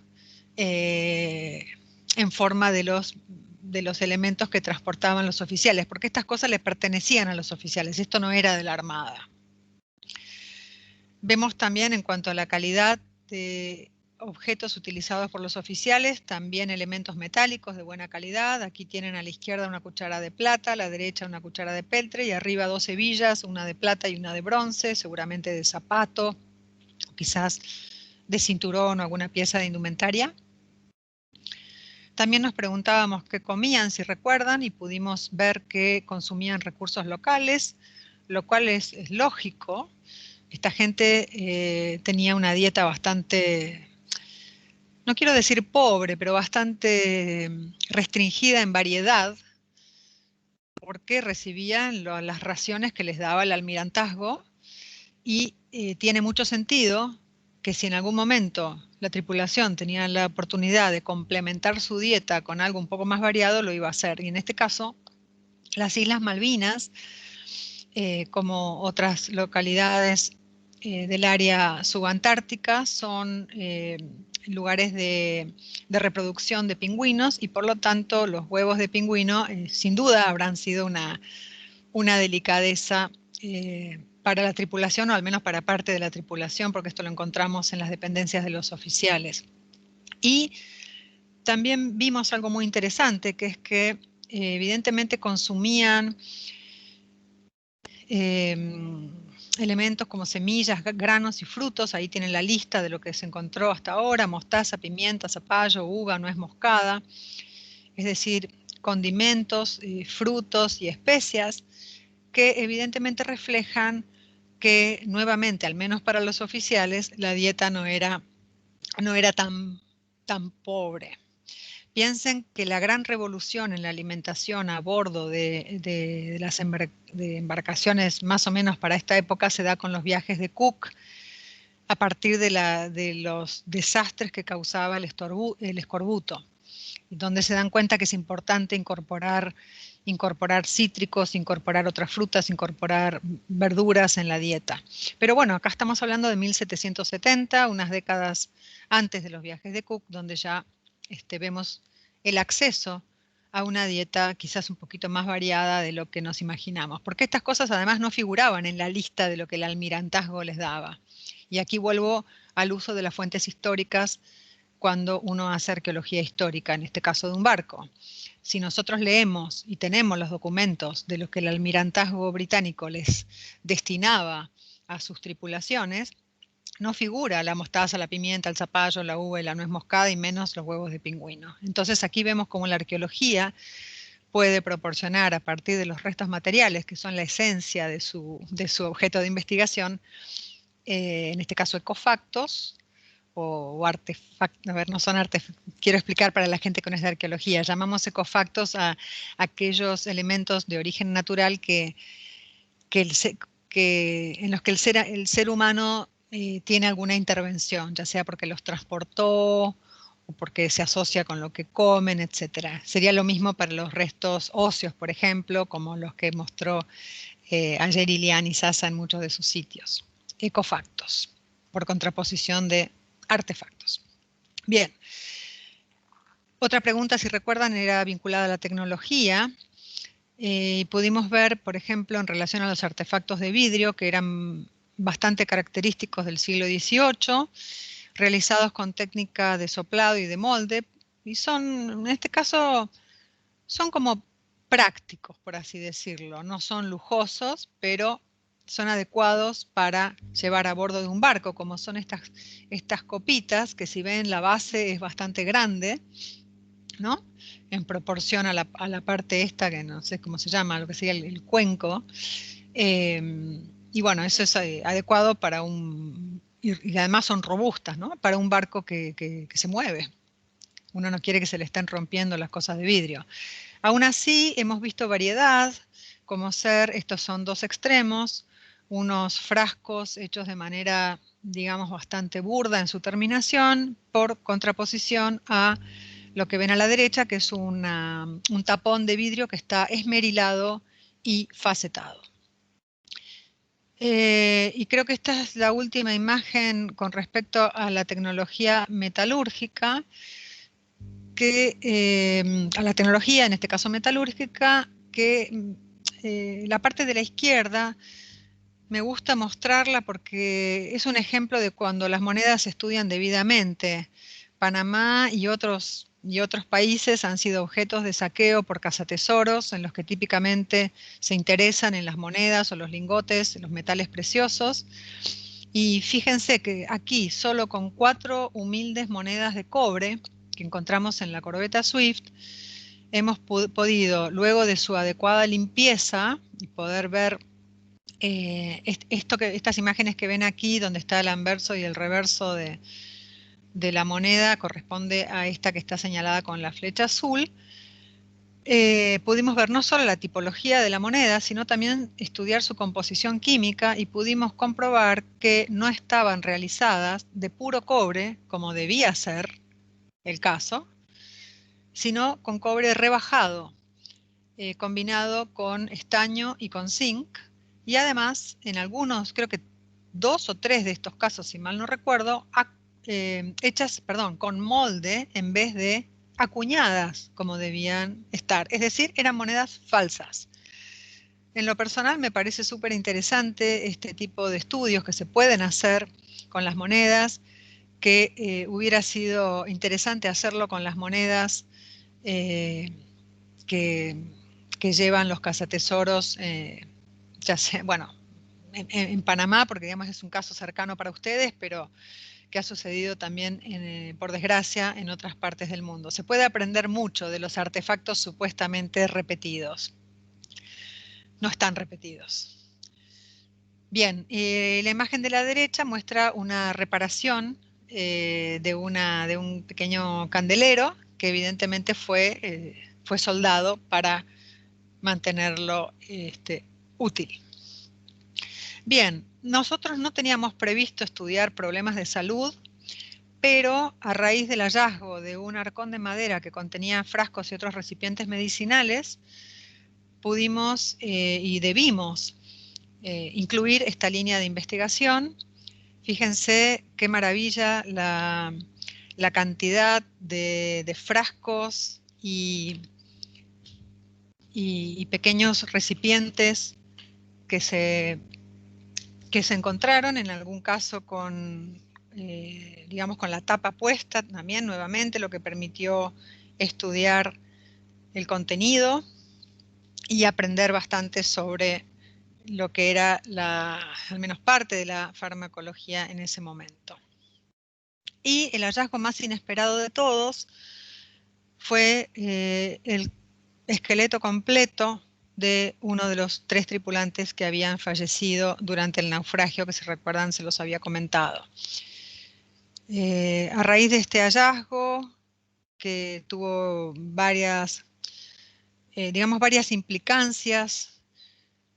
en forma de los elementos que transportaban los oficiales, porque estas cosas les pertenecían a los oficiales, esto no era de la Armada. Vemos también en cuanto a la calidad de objetos utilizados por los oficiales, también elementos metálicos de buena calidad. Aquí tienen a la izquierda una cuchara de plata, a la derecha una cuchara de peltre y arriba dos hebillas, una de plata y una de bronce, seguramente de zapato, quizás de cinturón o alguna pieza de indumentaria. También nos preguntábamos qué comían, si recuerdan, y pudimos ver que consumían recursos locales, lo cual es lógico. Esta gente tenía una dieta bastante, no quiero decir pobre, pero bastante restringida en variedad, porque recibían las raciones que les daba el almirantazgo, y tiene mucho sentido que si en algún momento la tripulación tenía la oportunidad de complementar su dieta con algo un poco más variado, lo iba a hacer. Y en este caso, las Islas Malvinas, como otras localidades del área subantártica, son lugares de reproducción de pingüinos, y por lo tanto los huevos de pingüino sin duda habrán sido una delicadeza para la tripulación, o al menos para parte de la tripulación, porque esto lo encontramos en las dependencias de los oficiales. Y también vimos algo muy interesante, que es que evidentemente consumían elementos como semillas, granos y frutos. Ahí tienen la lista de lo que se encontró hasta ahora: mostaza, pimienta, zapallo, uva, nuez moscada, es decir, condimentos, frutos y especias que evidentemente reflejan que nuevamente, al menos para los oficiales, la dieta no era tan pobre. Piensen que la gran revolución en la alimentación a bordo de las embarcaciones más o menos para esta época se da con los viajes de Cook, a partir de los desastres que causaba el escorbuto, donde se dan cuenta que es importante incorporar cítricos, incorporar otras frutas, incorporar verduras en la dieta. Pero bueno, acá estamos hablando de 1770, unas décadas antes de los viajes de Cook, donde ya vemos el acceso a una dieta quizás un poquito más variada de lo que nos imaginamos, porque estas cosas además no figuraban en la lista de lo que el almirantazgo les daba. Y aquí vuelvo al uso de las fuentes históricas cuando uno hace arqueología histórica, en este caso de un barco. Si nosotros leemos y tenemos los documentos de los que el almirantazgo británico les destinaba a sus tripulaciones, no figura la mostaza, la pimienta, el zapallo, la uva y la nuez moscada, y menos los huevos de pingüino. Entonces aquí vemos cómo la arqueología puede proporcionar, a partir de los restos materiales, que son la esencia de su objeto de investigación, en este caso ecofactos, o artefactos, a ver, no son artefactos, quiero explicar para la gente que no es de arqueología, llamamos ecofactos a aquellos elementos de origen natural en los que el ser humano tiene alguna intervención, ya sea porque los transportó o porque se asocia con lo que comen, etc. Sería lo mismo para los restos óseos, por ejemplo, como los que mostró ayer Ilian Sasa en muchos de sus sitios. Ecofactos, por contraposición de artefactos. Bien. Otra pregunta, si recuerdan, era vinculada a la tecnología. Pudimos ver, por ejemplo, en relación a los artefactos de vidrio, que eran bastante característicos del siglo XVIII, realizados con técnica de soplado y de molde, y son, en este caso, son como prácticos, por así decirlo. No son lujosos, pero son adecuados para llevar a bordo de un barco, como son estas copitas, que si ven la base es bastante grande, ¿no? En proporción a la parte esta, que no sé cómo se llama, lo que sería el cuenco. Y bueno, eso es adecuado para y además son robustas, ¿no? Para un barco que se mueve. Uno no quiere que se le estén rompiendo las cosas de vidrio. Aún así, hemos visto variedad, como estos son dos extremos, unos frascos hechos de manera, digamos, bastante burda en su terminación, por contraposición a lo que ven a la derecha, que es un tapón de vidrio que está esmerilado y facetado. Y creo que esta es la última imagen con respecto a la tecnología metalúrgica, a la tecnología, en este caso metalúrgica, que la parte de la izquierda me gusta mostrarla porque es un ejemplo de cuando las monedas se estudian debidamente. Panamá y otros países han sido objetos de saqueo por cazatesoros, en los que típicamente se interesan en las monedas o los lingotes, los metales preciosos. Y fíjense que aquí, solo con 4 humildes monedas de cobre que encontramos en la corbeta Swift, hemos podido, luego de su adecuada limpieza, y poder ver estas imágenes que ven aquí, donde está el anverso y el reverso de la moneda, corresponde a esta que está señalada con la flecha azul. Pudimos ver no solo la tipología de la moneda, sino también estudiar su composición química, y pudimos comprobar que no estaban realizadas de puro cobre, como debía ser el caso, sino con cobre rebajado, combinado con estaño y con zinc, y además en algunos, creo que 2 o 3 de estos casos, si mal no recuerdo, hechas, con molde en vez de acuñadas como debían estar, es decir, eran monedas falsas. En lo personal me parece súper interesante este tipo de estudios que se pueden hacer con las monedas, que hubiera sido interesante hacerlo con las monedas que llevan los cazatesoros, ya sea, bueno, en Panamá, porque digamos es un caso cercano para ustedes, pero que ha sucedido también, por desgracia, en otras partes del mundo. Se puede aprender mucho de los artefactos supuestamente repetidos. No están repetidos. Bien, la imagen de la derecha muestra una reparación de un pequeño candelero que evidentemente fue soldado para mantenerlo útil. Bien, nosotros no teníamos previsto estudiar problemas de salud, pero a raíz del hallazgo de un arcón de madera que contenía frascos y otros recipientes medicinales, pudimos y debimos incluir esta línea de investigación. Fíjense qué maravilla la cantidad de frascos y pequeños recipientes que se encontraron, en algún caso con digamos, con la tapa puesta también nuevamente, lo que permitió estudiar el contenido y aprender bastante sobre lo que era al menos parte de la farmacología en ese momento. Y el hallazgo más inesperado de todos fue el esqueleto completo de uno de los 3 tripulantes que habían fallecido durante el naufragio, que si recuerdan se los había comentado. A raíz de este hallazgo, que tuvo varias implicancias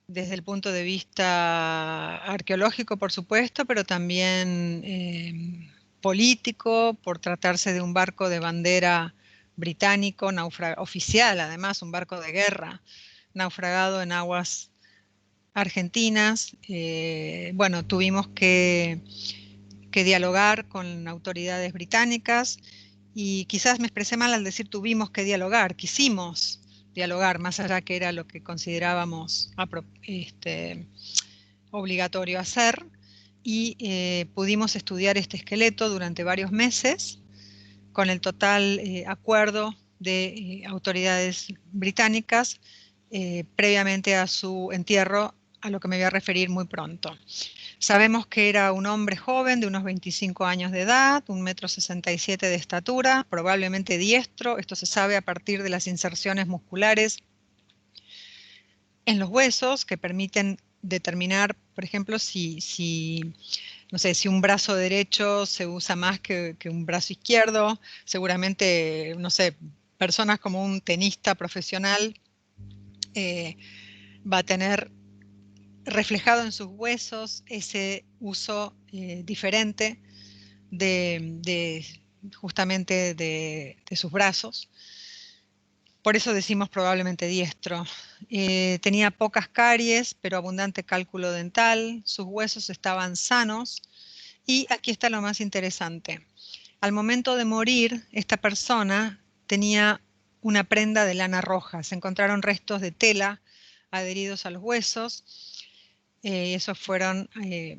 desde el punto de vista arqueológico, por supuesto, pero también político, por tratarse de un barco de bandera británico, oficial además, un barco de guerra, naufragado en aguas argentinas. Bueno, tuvimos que dialogar con autoridades británicas y quizás me expresé mal al decir tuvimos que dialogar, quisimos dialogar, más allá que era lo que considerábamos obligatorio hacer, y pudimos estudiar este esqueleto durante varios meses con el total acuerdo de autoridades británicas previamente a su entierro, a lo que me voy a referir muy pronto. Sabemos que era un hombre joven de unos 25 años de edad, 1,67 m de estatura, probablemente diestro. Esto se sabe a partir de las inserciones musculares en los huesos que permiten determinar, por ejemplo, no sé, si un brazo derecho se usa más que un brazo izquierdo. Seguramente, no sé, personas como un tenista profesional va a tener reflejado en sus huesos ese uso diferente justamente de sus brazos. Por eso decimos probablemente diestro. Tenía pocas caries, pero abundante cálculo dental, sus huesos estaban sanos, y aquí está lo más interesante. Al momento de morir, esta persona tenía una prenda de lana roja. Se encontraron restos de tela adheridos a los huesos. Esos fueron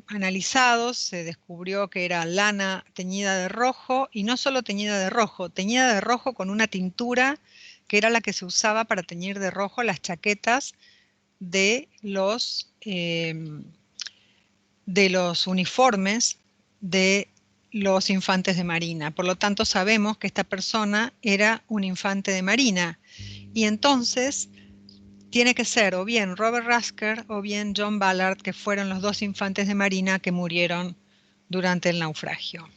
analizados, se descubrió que era lana teñida de rojo, y no solo teñida de rojo con una tintura que era la que se usaba para teñir de rojo las chaquetas de los uniformes de los infantes de marina. Por lo tanto, sabemos que esta persona era un infante de marina, y entonces tiene que ser o bien Robert Rusker o bien John Ballard, que fueron los 2 infantes de marina que murieron durante el naufragio.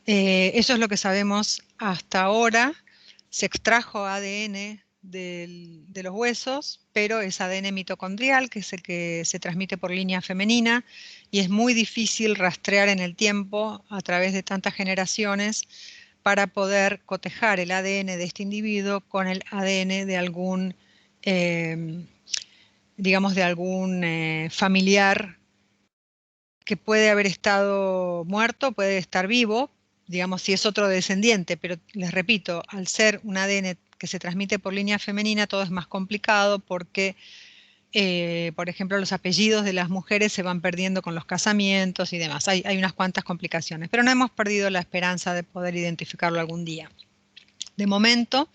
Eso es lo que sabemos hasta ahora. Se extrajo ADN de los huesos, pero es ADN mitocondrial, que es el que se transmite por línea femenina, y es muy difícil rastrear en el tiempo a través de tantas generaciones para poder cotejar el ADN de este individuo con el ADN de algún digamos, de algún familiar que puede haber estado muerto, puede estar vivo, digamos, si es otro descendiente, pero les repito, al ser un ADN que se transmite por línea femenina, todo es más complicado porque, por ejemplo, los apellidos de las mujeres se van perdiendo con los casamientos y demás. Hay unas cuantas complicaciones, pero no hemos perdido la esperanza de poder identificarlo algún día. De momento,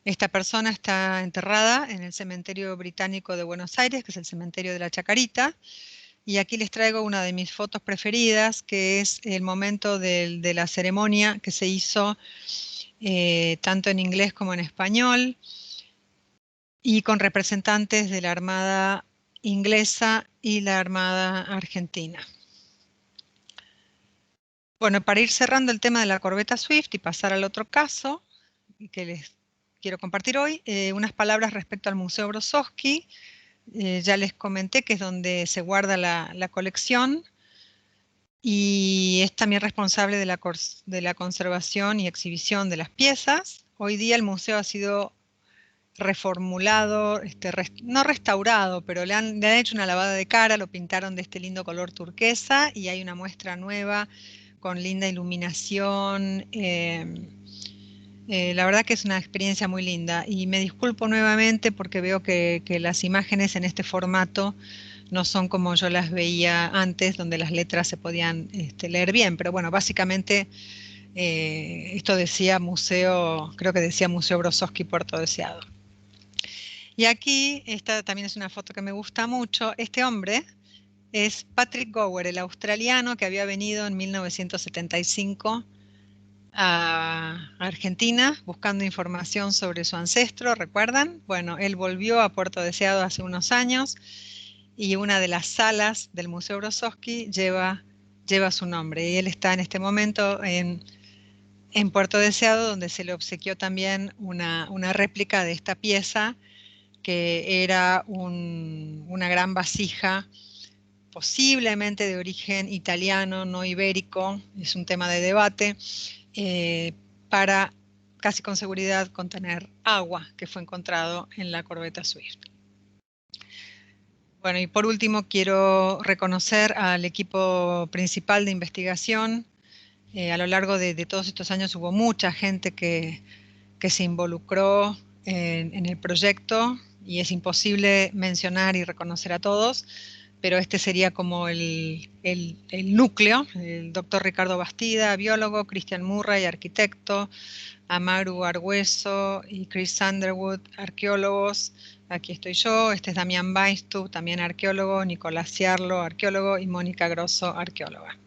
esta persona está enterrada en el Cementerio Británico de Buenos Aires, que es el cementerio de la Chacarita, y aquí les traigo una de mis fotos preferidas, que es el momento de la ceremonia que se hizo tanto en inglés como en español, y con representantes de la Armada inglesa y la Armada argentina. Bueno, para ir cerrando el tema de la corbeta Swift y pasar al otro caso que les quiero compartir hoy, unas palabras respecto al Museo Brozowski. Ya les comenté que es donde se guarda la colección, y es también responsable de la conservación y exhibición de las piezas. Hoy día el museo ha sido reformulado, no restaurado, pero le han hecho una lavada de cara, lo pintaron de este lindo color turquesa, y hay una muestra nueva con linda iluminación. La verdad que es una experiencia muy linda, y me disculpo nuevamente porque veo que las imágenes en este formato no son como yo las veía antes, donde las letras se podían leer bien. Pero bueno, básicamente esto decía museo, creo que decía Museo Brodsky Puerto Deseado. Y aquí, esta también es una foto que me gusta mucho. Este hombre es Patrick Gower, el australiano que había venido en 1975 a Argentina buscando información sobre su ancestro, ¿recuerdan? Bueno, él volvió a Puerto Deseado hace unos años y una de las salas del Museo Brodsky lleva su nombre. Y él está en este momento en Puerto Deseado, donde se le obsequió también una réplica de esta pieza, que era una gran vasija, posiblemente de origen italiano, no ibérico, es un tema de debate, para casi con seguridad contener agua, que fue encontrado en la corbeta Swift. Bueno, y por último quiero reconocer al equipo principal de investigación. A lo largo de todos estos años hubo mucha gente que se involucró en el proyecto, y es imposible mencionar y reconocer a todos, pero este sería como el núcleo: el doctor Ricardo Bastida, biólogo; Christian Murray, arquitecto; Amaru Argüeso y Chris Underwood, arqueólogos; aquí estoy yo; este es Damián Baistu, también arqueólogo; Nicolás Ciarlo, arqueólogo; y Mónica Grosso, arqueóloga.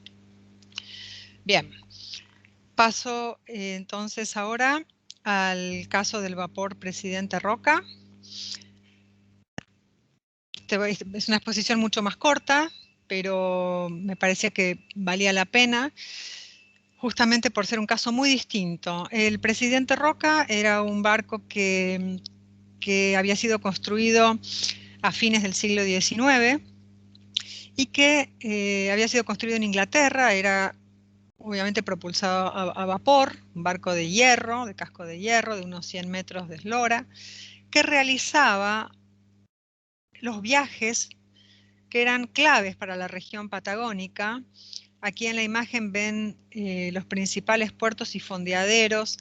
Bien, paso entonces ahora al caso del vapor Presidente Roca. Es una exposición mucho más corta, pero me parecía que valía la pena, justamente por ser un caso muy distinto. El Presidente Roca era un barco que había sido construido a fines del siglo XIX y que había sido construido en Inglaterra. Era obviamente propulsado a vapor, un barco de hierro, de casco de hierro, de unos 100 metros de eslora, que realizaba los viajes que eran claves para la región patagónica. Aquí en la imagen ven los principales puertos y fondeaderos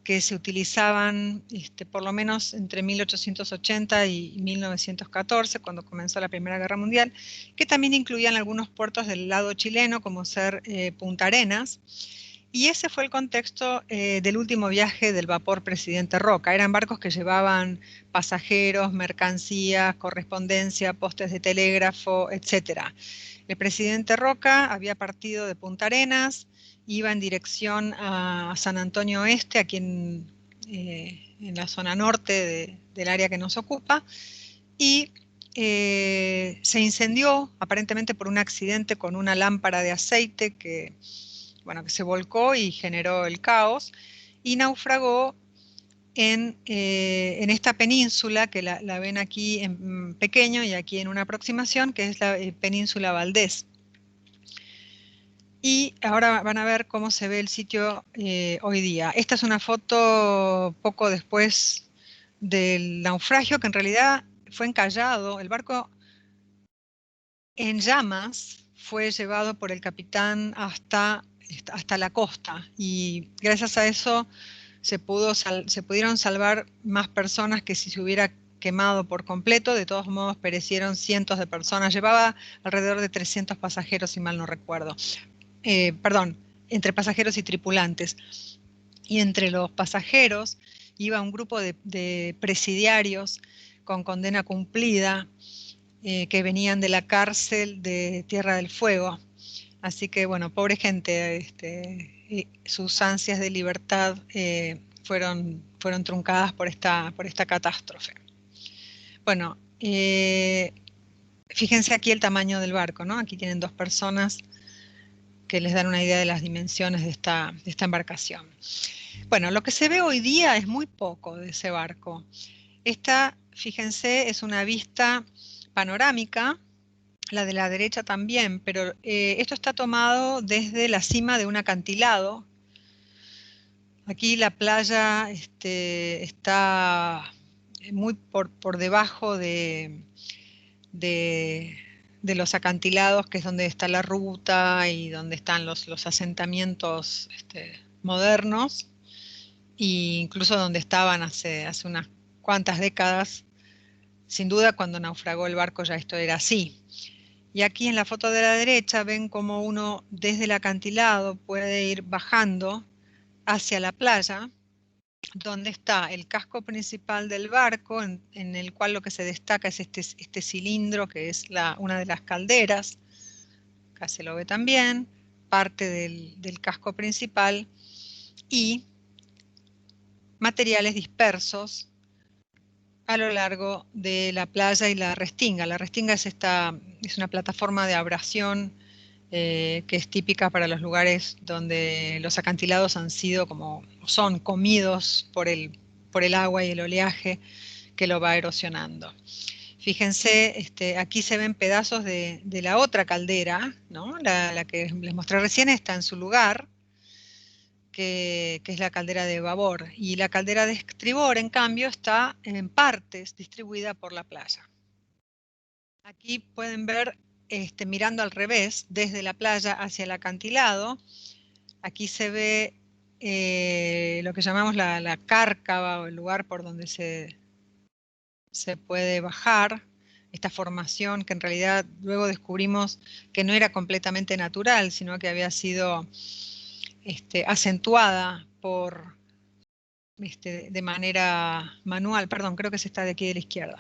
que se utilizaban por lo menos entre 1880 y 1914, cuando comenzó la Primera Guerra Mundial, que también incluían algunos puertos del lado chileno, como ser Punta Arenas. Y ese fue el contexto del último viaje del vapor Presidente Roca. Eran barcos que llevaban pasajeros, mercancías, correspondencia, postes de telégrafo, etc. El Presidente Roca había partido de Punta Arenas, iba en dirección a San Antonio Oeste, aquí en la zona norte del área que nos ocupa, y se incendió aparentemente por un accidente con una lámpara de aceite que se volcó y generó el caos, y naufragó en esta península, que la ven aquí en pequeño y aquí en una aproximación, que es la península Valdés. Y ahora van a ver cómo se ve el sitio hoy día. Esta es una foto poco después del naufragio, que en realidad fue encallado. El barco en llamas fue llevado por el capitán hasta la costa, y gracias a eso se pudieron salvar más personas que si se hubiera quemado por completo. De todos modos perecieron cientos de personas. Llevaba alrededor de 300 pasajeros, si mal no recuerdo. Perdón, entre pasajeros y tripulantes. Y entre los pasajeros iba un grupo de presidiarios con condena cumplida, que venían de la cárcel de Tierra del Fuego. Así que, bueno, pobre gente, sus ansias de libertad fueron truncadas por esta catástrofe. Bueno, fíjense aquí el tamaño del barco, ¿no? Aquí tienen dos personas que les dan una idea de las dimensiones de esta embarcación. Bueno, lo que se ve hoy día es muy poco de ese barco. Esta, fíjense, es una vista panorámica, la de la derecha también, pero esto está tomado desde la cima de un acantilado. Aquí la playa está muy por debajo de los acantilados, que es donde está la ruta y donde están los asentamientos modernos, e incluso donde estaban hace unas cuantas décadas sin duda cuando naufragó el barco ya esto era así. Y aquí en la foto de la derecha ven cómo uno desde el acantilado puede ir bajando hacia la playa, donde está el casco principal del barco, en el cual lo que se destaca es este cilindro que es una de las calderas. Acá se lo ve también, parte del casco principal, y materiales dispersos a lo largo de la playa y la restinga. La restinga es una plataforma de abrasión que es típica para los lugares donde los acantilados son comidos por el agua y el oleaje que lo va erosionando. Fíjense, aquí se ven pedazos de la otra caldera, ¿no? La que les mostré recién está en su lugar, que es la caldera de babor, y la caldera de estribor, en cambio, está en partes distribuida por la playa. Aquí pueden ver, mirando al revés, desde la playa hacia el acantilado, aquí se ve lo que llamamos la cárcava, o el lugar por donde se puede bajar, esta formación que en realidad luego descubrimos que no era completamente natural, sino que había sido acentuada de manera manual. Perdón, creo que es esta de aquí de la izquierda.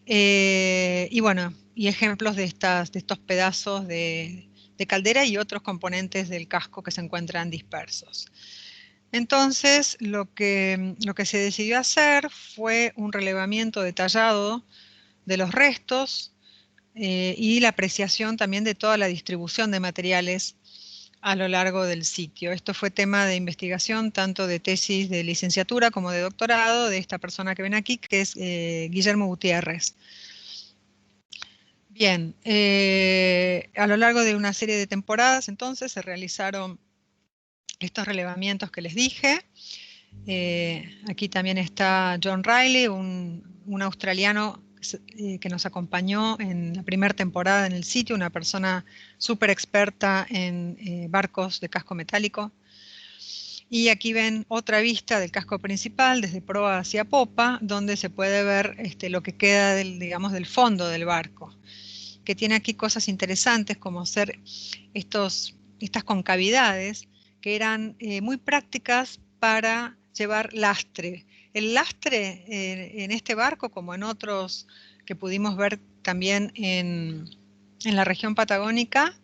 Y bueno, y ejemplos de estos pedazos de caldera y otros componentes del casco que se encuentran dispersos. Entonces, lo que se decidió hacer fue un relevamiento detallado de los restos y la apreciación también de toda la distribución de materiales a lo largo del sitio. Esto fue tema de investigación tanto de tesis de licenciatura como de doctorado de esta persona que ven aquí, que es Guillermo Gutiérrez. Bien, a lo largo de una serie de temporadas entonces se realizaron estos relevamientos que les dije. Aquí también está John Riley, un australiano que nos acompañó en la primera temporada en el sitio, una persona súper experta en barcos de casco metálico. Y aquí ven otra vista del casco principal desde proa hacia popa, donde se puede ver lo que queda del fondo del barco, que tiene aquí cosas interesantes como ser estas concavidades que eran muy prácticas para llevar lastre. El lastre en este barco, como en otros que pudimos ver también en la región patagónica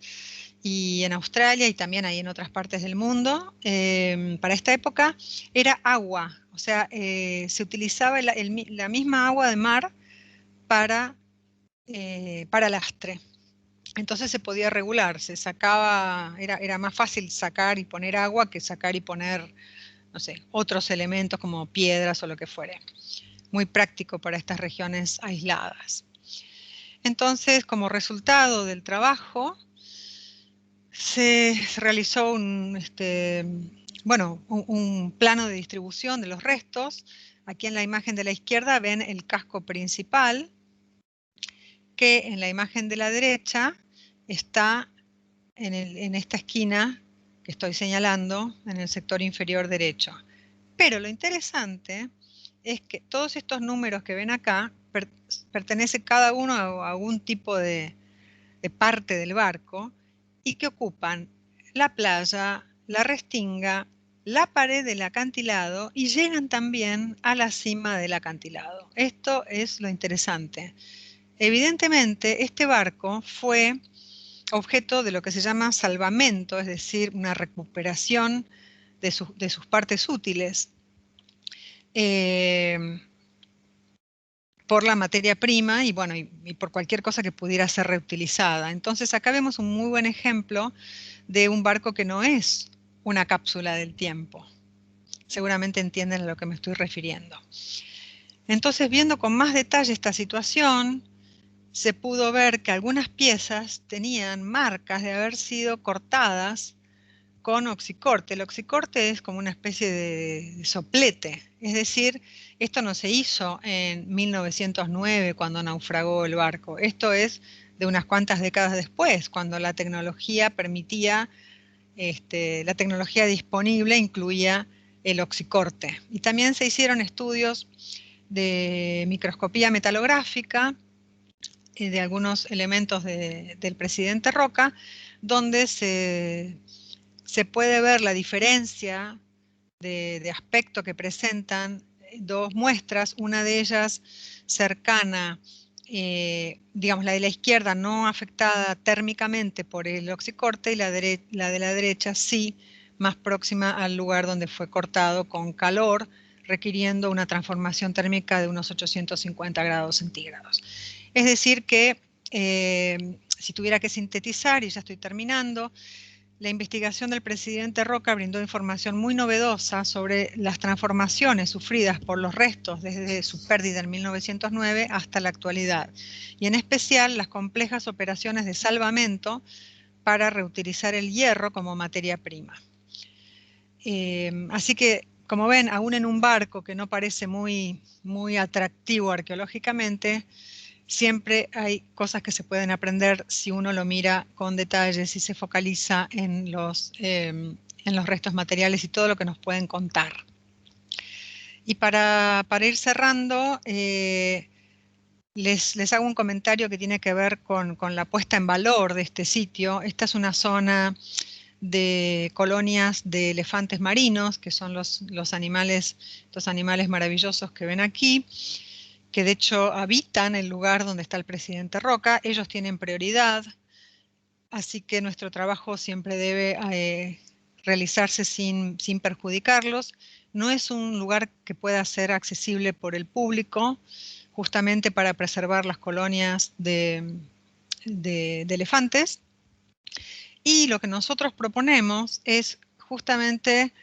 y en Australia y también ahí en otras partes del mundo, para esta época era agua, o sea, se utilizaba la misma agua de mar para lastre. Entonces se podía regular, se sacaba, era más fácil sacar y poner agua que sacar y poner, no sé, otros elementos como piedras o lo que fuere. Muy práctico para estas regiones aisladas. Entonces, como resultado del trabajo, se realizó un plano de distribución de los restos. Aquí en la imagen de la izquierda ven el casco principal, que en la imagen de la derecha está en esta esquina que estoy señalando, en el sector inferior derecho. Pero lo interesante es que todos estos números que ven acá pertenece cada uno a algún tipo de parte del barco y que ocupan la playa, la restinga, la pared del acantilado y llegan también a la cima del acantilado. Esto es lo interesante. Evidentemente, este barco fue objeto de lo que se llama salvamento, es decir, una recuperación de sus partes útiles por la materia prima y, bueno, y por cualquier cosa que pudiera ser reutilizada. Entonces acá vemos un muy buen ejemplo de un barco que no es una cápsula del tiempo. Seguramente entienden a lo que me estoy refiriendo. Entonces, viendo con más detalle esta situación, se pudo ver que algunas piezas tenían marcas de haber sido cortadas con oxicorte. El oxicorte es como una especie de soplete, es decir, esto no se hizo en 1909 cuando naufragó el barco, esto es de unas cuantas décadas después, cuando la tecnología permitía, la tecnología disponible incluía el oxicorte. Y también se hicieron estudios de microscopía metalográfica de algunos elementos del presidente Roca, donde se puede ver la diferencia de aspecto que presentan dos muestras, una de ellas cercana, digamos la de la izquierda no afectada térmicamente por el oxicorte y la de la derecha sí, más próxima al lugar donde fue cortado con calor, requiriendo una transformación térmica de unos 850 grados centígrados. Es decir que, si tuviera que sintetizar, y ya estoy terminando, la investigación del presidente Roca brindó información muy novedosa sobre las transformaciones sufridas por los restos desde su pérdida en 1909 hasta la actualidad, y en especial las complejas operaciones de salvamento para reutilizar el hierro como materia prima. Así que, como ven, aún en un barco que no parece muy atractivo arqueológicamente, siempre hay cosas que se pueden aprender si uno lo mira con detalles y se focaliza en los restos materiales y todo lo que nos pueden contar. Y para ir cerrando, les hago un comentario que tiene que ver con la puesta en valor de este sitio. Esta es una zona de colonias de elefantes marinos, que son estos animales maravillosos que ven aquí, que de hecho habitan el lugar donde está el presidente Roca. Ellos tienen prioridad, así que nuestro trabajo siempre debe realizarse sin perjudicarlos. No es un lugar que pueda ser accesible por el público, justamente para preservar las colonias de elefantes. Y lo que nosotros proponemos es justamente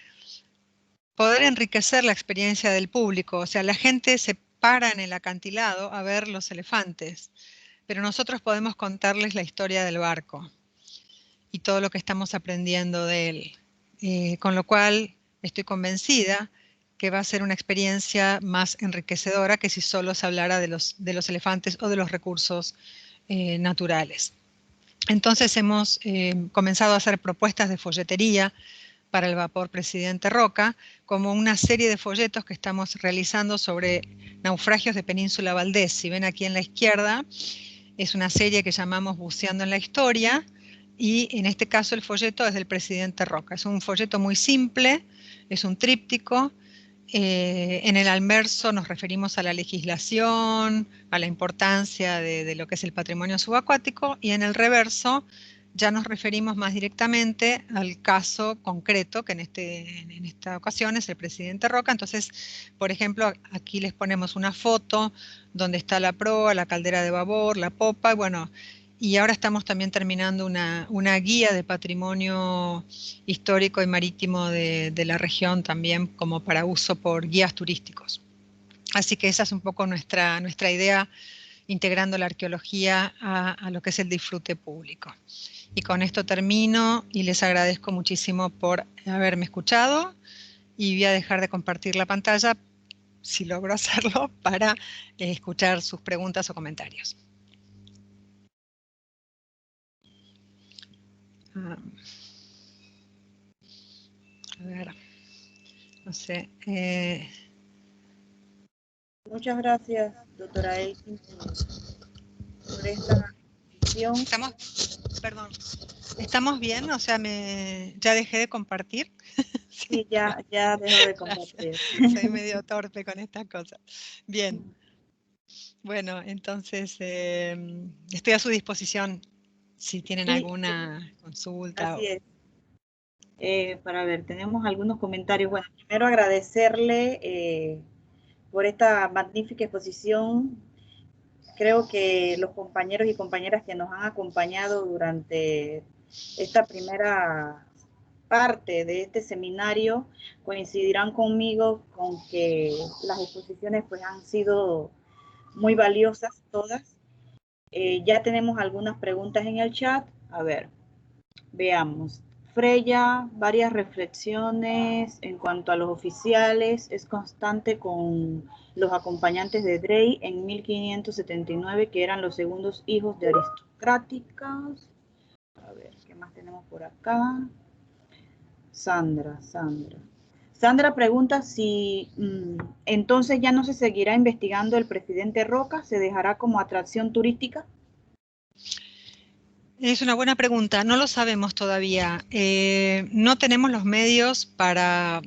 poder enriquecer la experiencia del público. O sea, la gente se para en el acantilado a ver los elefantes, pero nosotros podemos contarles la historia del barco y todo lo que estamos aprendiendo de él. Con lo cual estoy convencida que va a ser una experiencia más enriquecedora que si solo se hablara de los elefantes o de los recursos naturales. Entonces hemos comenzado a hacer propuestas de folletería para el vapor Presidente Roca, como una serie de folletos que estamos realizando sobre naufragios de Península Valdés. Si ven aquí en la izquierda, es una serie que llamamos Buceando en la Historia, y en este caso el folleto es del Presidente Roca. Es un folleto muy simple, es un tríptico. En el anverso nos referimos a la legislación, a la importancia de lo que es el patrimonio subacuático, y en el reverso ya nos referimos más directamente al caso concreto, que en esta ocasión es el presidente Roca. Entonces, por ejemplo, aquí les ponemos una foto donde está la proa, la caldera de babor, la popa, y bueno, y ahora estamos también terminando una guía de patrimonio histórico y marítimo de la región, también como para uso por guías turísticos. Así que esa es un poco nuestra idea, integrando la arqueología a lo que es el disfrute público. Y con esto termino y les agradezco muchísimo por haberme escuchado, y voy a dejar de compartir la pantalla, si logro hacerlo, para escuchar sus preguntas o comentarios. A ver, no sé. Muchas gracias, doctora Eisin, por esta sesión. ¿Estamos bien? O sea, ¿ya dejé de compartir? Sí, ya dejo de compartir. Soy medio torpe con estas cosas. Bien. Bueno, entonces estoy a su disposición si tienen alguna consulta. Así es. Para ver, tenemos algunos comentarios. Bueno, primero agradecerle por esta magnífica exposición. Creo que los compañeros y compañeras que nos han acompañado durante esta primera parte de este seminario coincidirán conmigo con que las exposiciones pues han sido muy valiosas todas. Ya tenemos algunas preguntas en el chat. A ver, veamos. Freya, varias reflexiones en cuanto a los oficiales, es constante con los acompañantes de Drey en 1579, que eran los segundos hijos de aristocráticas. A ver, ¿qué más tenemos por acá? Sandra. Sandra pregunta si entonces ya no se seguirá investigando el presidente Roca, ¿se dejará como atracción turística? Es una buena pregunta, no lo sabemos todavía. No tenemos los medios para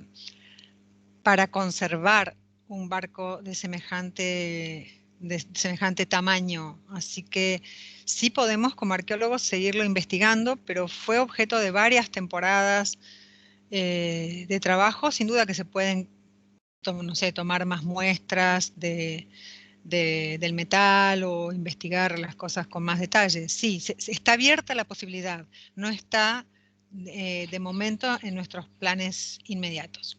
conservar un barco de semejante tamaño, así que sí podemos como arqueólogos seguirlo investigando, pero fue objeto de varias temporadas de trabajo. Sin duda que se pueden, no sé, tomar más muestras del metal o investigar las cosas con más detalle. Sí, está abierta la posibilidad, no está de momento en nuestros planes inmediatos.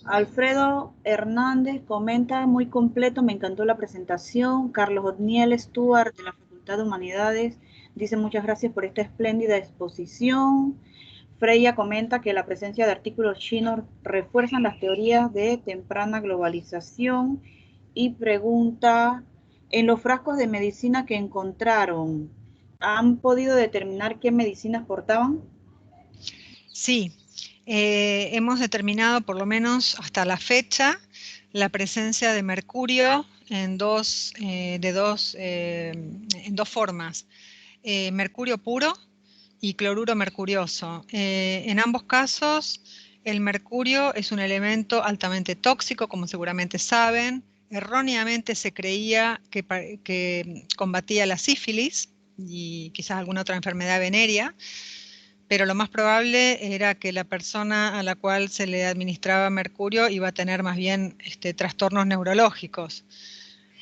Alfredo Hernández comenta, muy completo, me encantó la presentación. Carlos Otniel Stuart, de la Facultad de Humanidades, dice muchas gracias por esta espléndida exposición. Freya comenta que la presencia de artículos chinos refuerzan las teorías de temprana globalización y pregunta, en los frascos de medicina que encontraron, ¿han podido determinar qué medicinas portaban? Sí, hemos determinado por lo menos hasta la fecha la presencia de mercurio en dos formas, mercurio puro y cloruro mercurioso. En ambos casos, el mercurio es un elemento altamente tóxico, como seguramente saben. Erróneamente se creía que combatía la sífilis y quizás alguna otra enfermedad venérea, pero lo más probable era que la persona a la cual se le administraba mercurio iba a tener más bien trastornos neurológicos.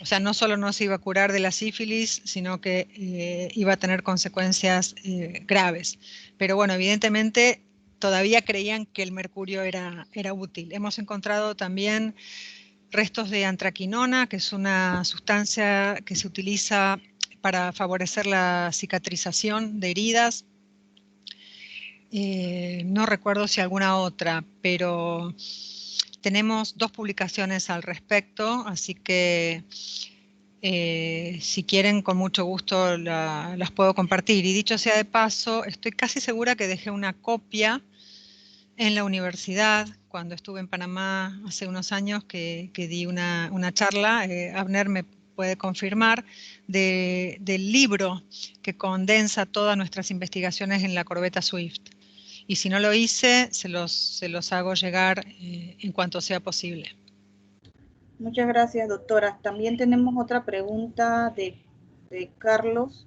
O sea, no solo no se iba a curar de la sífilis, sino que iba a tener consecuencias graves. Pero bueno, evidentemente todavía creían que el mercurio era útil. Hemos encontrado también restos de antraquinona, que es una sustancia que se utiliza para favorecer la cicatrización de heridas. No recuerdo si alguna otra, pero tenemos 2 publicaciones al respecto, así que si quieren, con mucho gusto las puedo compartir. Y dicho sea de paso, estoy casi segura que dejé una copia en la universidad cuando estuve en Panamá hace unos años que di una charla. Abner me puede confirmar, del libro que condensa todas nuestras investigaciones en la corbeta Swift. Y si no lo hice, se los hago llegar en cuanto sea posible. Muchas gracias, doctora. También tenemos otra pregunta de Carlos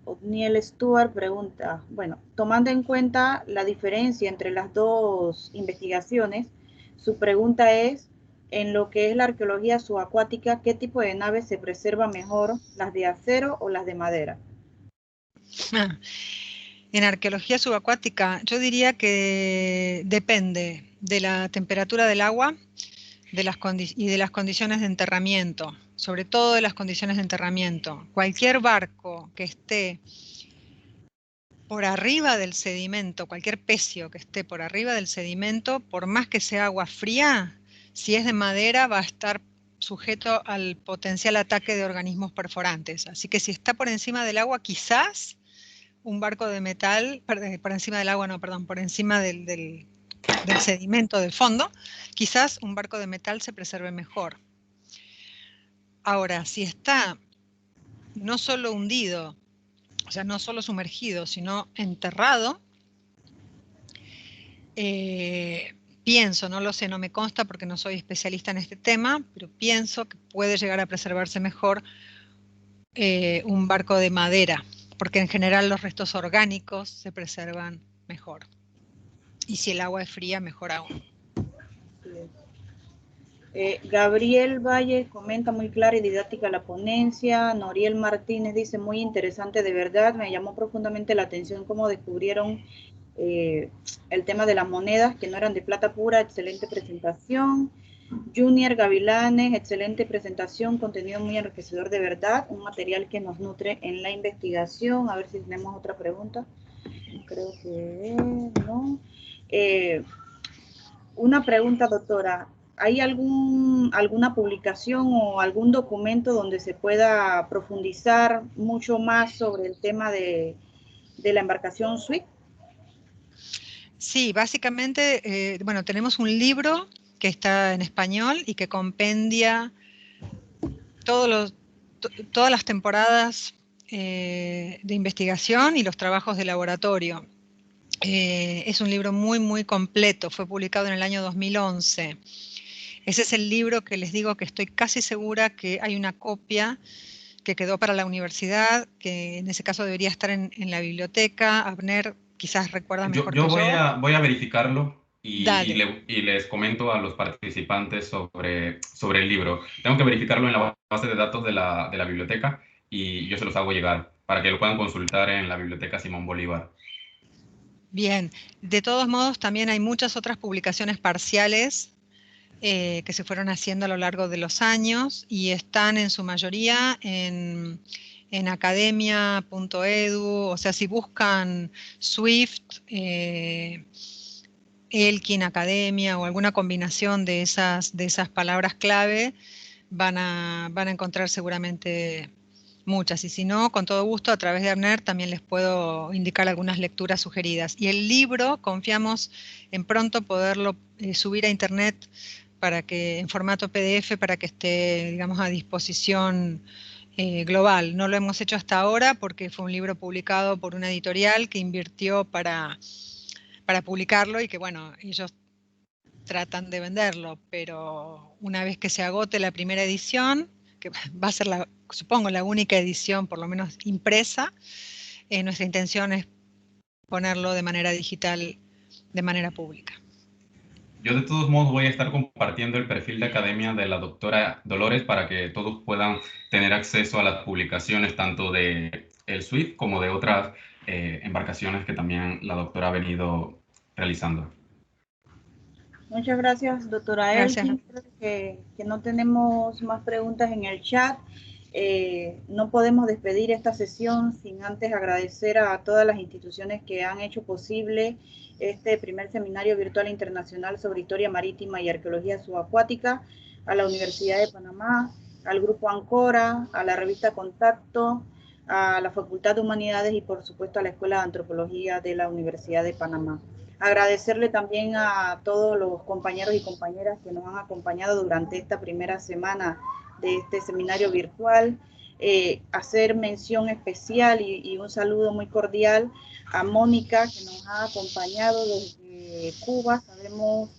Otniel Stuart. Pregunta, bueno, tomando en cuenta la diferencia entre las dos investigaciones, su pregunta es, en lo que es la arqueología subacuática, ¿qué tipo de naves se preserva mejor, las de acero o las de madera? En arqueología subacuática, yo diría que depende de la temperatura del agua y de las condiciones de enterramiento, sobre todo de las condiciones de enterramiento. Cualquier barco que esté por arriba del sedimento, cualquier pecio que esté por arriba del sedimento, por más que sea agua fría, si es de madera va a estar sujeto al potencial ataque de organismos perforantes. Así que si está por encima del agua, quizás un barco de metal, por encima del agua, no, perdón, por encima del sedimento del fondo, quizás un barco de metal se preserve mejor. Ahora, si está no solo hundido, o sea, no solo sumergido, sino enterrado, pienso, no lo sé, no me consta porque no soy especialista en este tema, pero pienso que puede llegar a preservarse mejor un barco de madera, porque en general los restos orgánicos se preservan mejor. Y si el agua es fría, mejor aún. Gabriel Valle comenta muy clara y didáctica la ponencia. Noriel Martínez dice muy interesante, de verdad, me llamó profundamente la atención cómo descubrieron el tema de las monedas que no eran de plata pura, excelente presentación. Junior Gavilanes, excelente presentación, contenido muy enriquecedor de verdad, un material que nos nutre en la investigación. A ver si tenemos otra pregunta. Creo que no. Una pregunta, doctora. ¿Hay alguna publicación o algún documento donde se pueda profundizar mucho más sobre el tema de la embarcación Swift? Sí, básicamente, bueno, tenemos un libro que está en español y que compendia todas las temporadas de investigación y los trabajos de laboratorio. Es un libro muy, muy completo, fue publicado en el año 2011. Ese es el libro que les digo que estoy casi segura que hay una copia que quedó para la universidad, que en ese caso debería estar en la biblioteca. Abner quizás recuerda mejor Yo que yo. voy a verificarlo Dale. y les comento a los participantes sobre el libro. Tengo que verificarlo en la base de datos de la biblioteca y yo se los hago llegar para que lo puedan consultar en la Biblioteca Simón Bolívar. Bien, de todos modos también hay muchas otras publicaciones parciales que se fueron haciendo a lo largo de los años y están en su mayoría en academia.edu, o sea, si buscan Swift, Elkin Academia o alguna combinación de esas palabras clave, van a encontrar seguramente muchas, y si no, con todo gusto, a través de Abner también les puedo indicar algunas lecturas sugeridas. Y el libro, confiamos en pronto poderlo subir a internet para que, en formato PDF, para que esté, digamos, a disposición global. No lo hemos hecho hasta ahora porque fue un libro publicado por una editorial que invirtió para publicarlo y que, bueno, ellos tratan de venderlo, pero una vez que se agote la primera edición, que va a ser, supongo, la única edición, por lo menos impresa, nuestra intención es ponerlo de manera digital, de manera pública. Yo de todos modos voy a estar compartiendo el perfil de academia de la doctora Dolores para que todos puedan tener acceso a las publicaciones tanto de el Swift como de otras embarcaciones que también la doctora ha venido realizando. Muchas gracias, doctora Gracias. Elkin. Creo que no tenemos más preguntas en el chat. No podemos despedir esta sesión sin antes agradecer a todas las instituciones que han hecho posible este primer seminario virtual internacional sobre historia marítima y arqueología subacuática, a la Universidad de Panamá, al Grupo Ancora, a la revista Contacto, a la Facultad de Humanidades y por supuesto a la Escuela de Antropología de la Universidad de Panamá. Agradecerle también a todos los compañeros y compañeras que nos han acompañado durante esta primera semana de este seminario virtual. Hacer mención especial y un saludo muy cordial a Mónica, que nos ha acompañado desde Cuba. Sabemos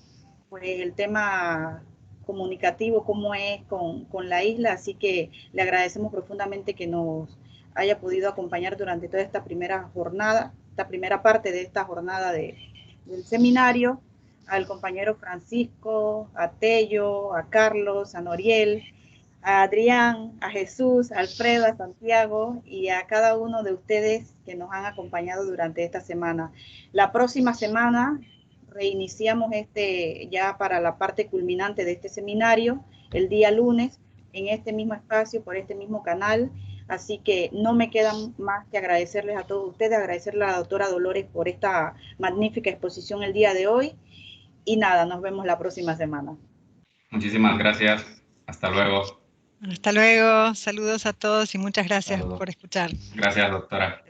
pues el tema comunicativo, cómo es con la isla, así que le agradecemos profundamente que nos haya podido acompañar durante toda esta primera jornada, esta primera parte de esta jornada del seminario, al compañero Francisco, a Tello, a Carlos, a Noriel, a Adrián, a Jesús, a Alfredo, a Santiago y a cada uno de ustedes que nos han acompañado durante esta semana. La próxima semana reiniciamos ya para la parte culminante de este seminario, el día lunes, en este mismo espacio, por este mismo canal. Así que no me queda más que agradecerles a todos ustedes, agradecerle a la doctora Dolores por esta magnífica exposición el día de hoy. Y nada, nos vemos la próxima semana. Muchísimas gracias. Hasta luego. Hasta luego, saludos a todos y muchas gracias Saludos. por escuchar. Gracias, doctora.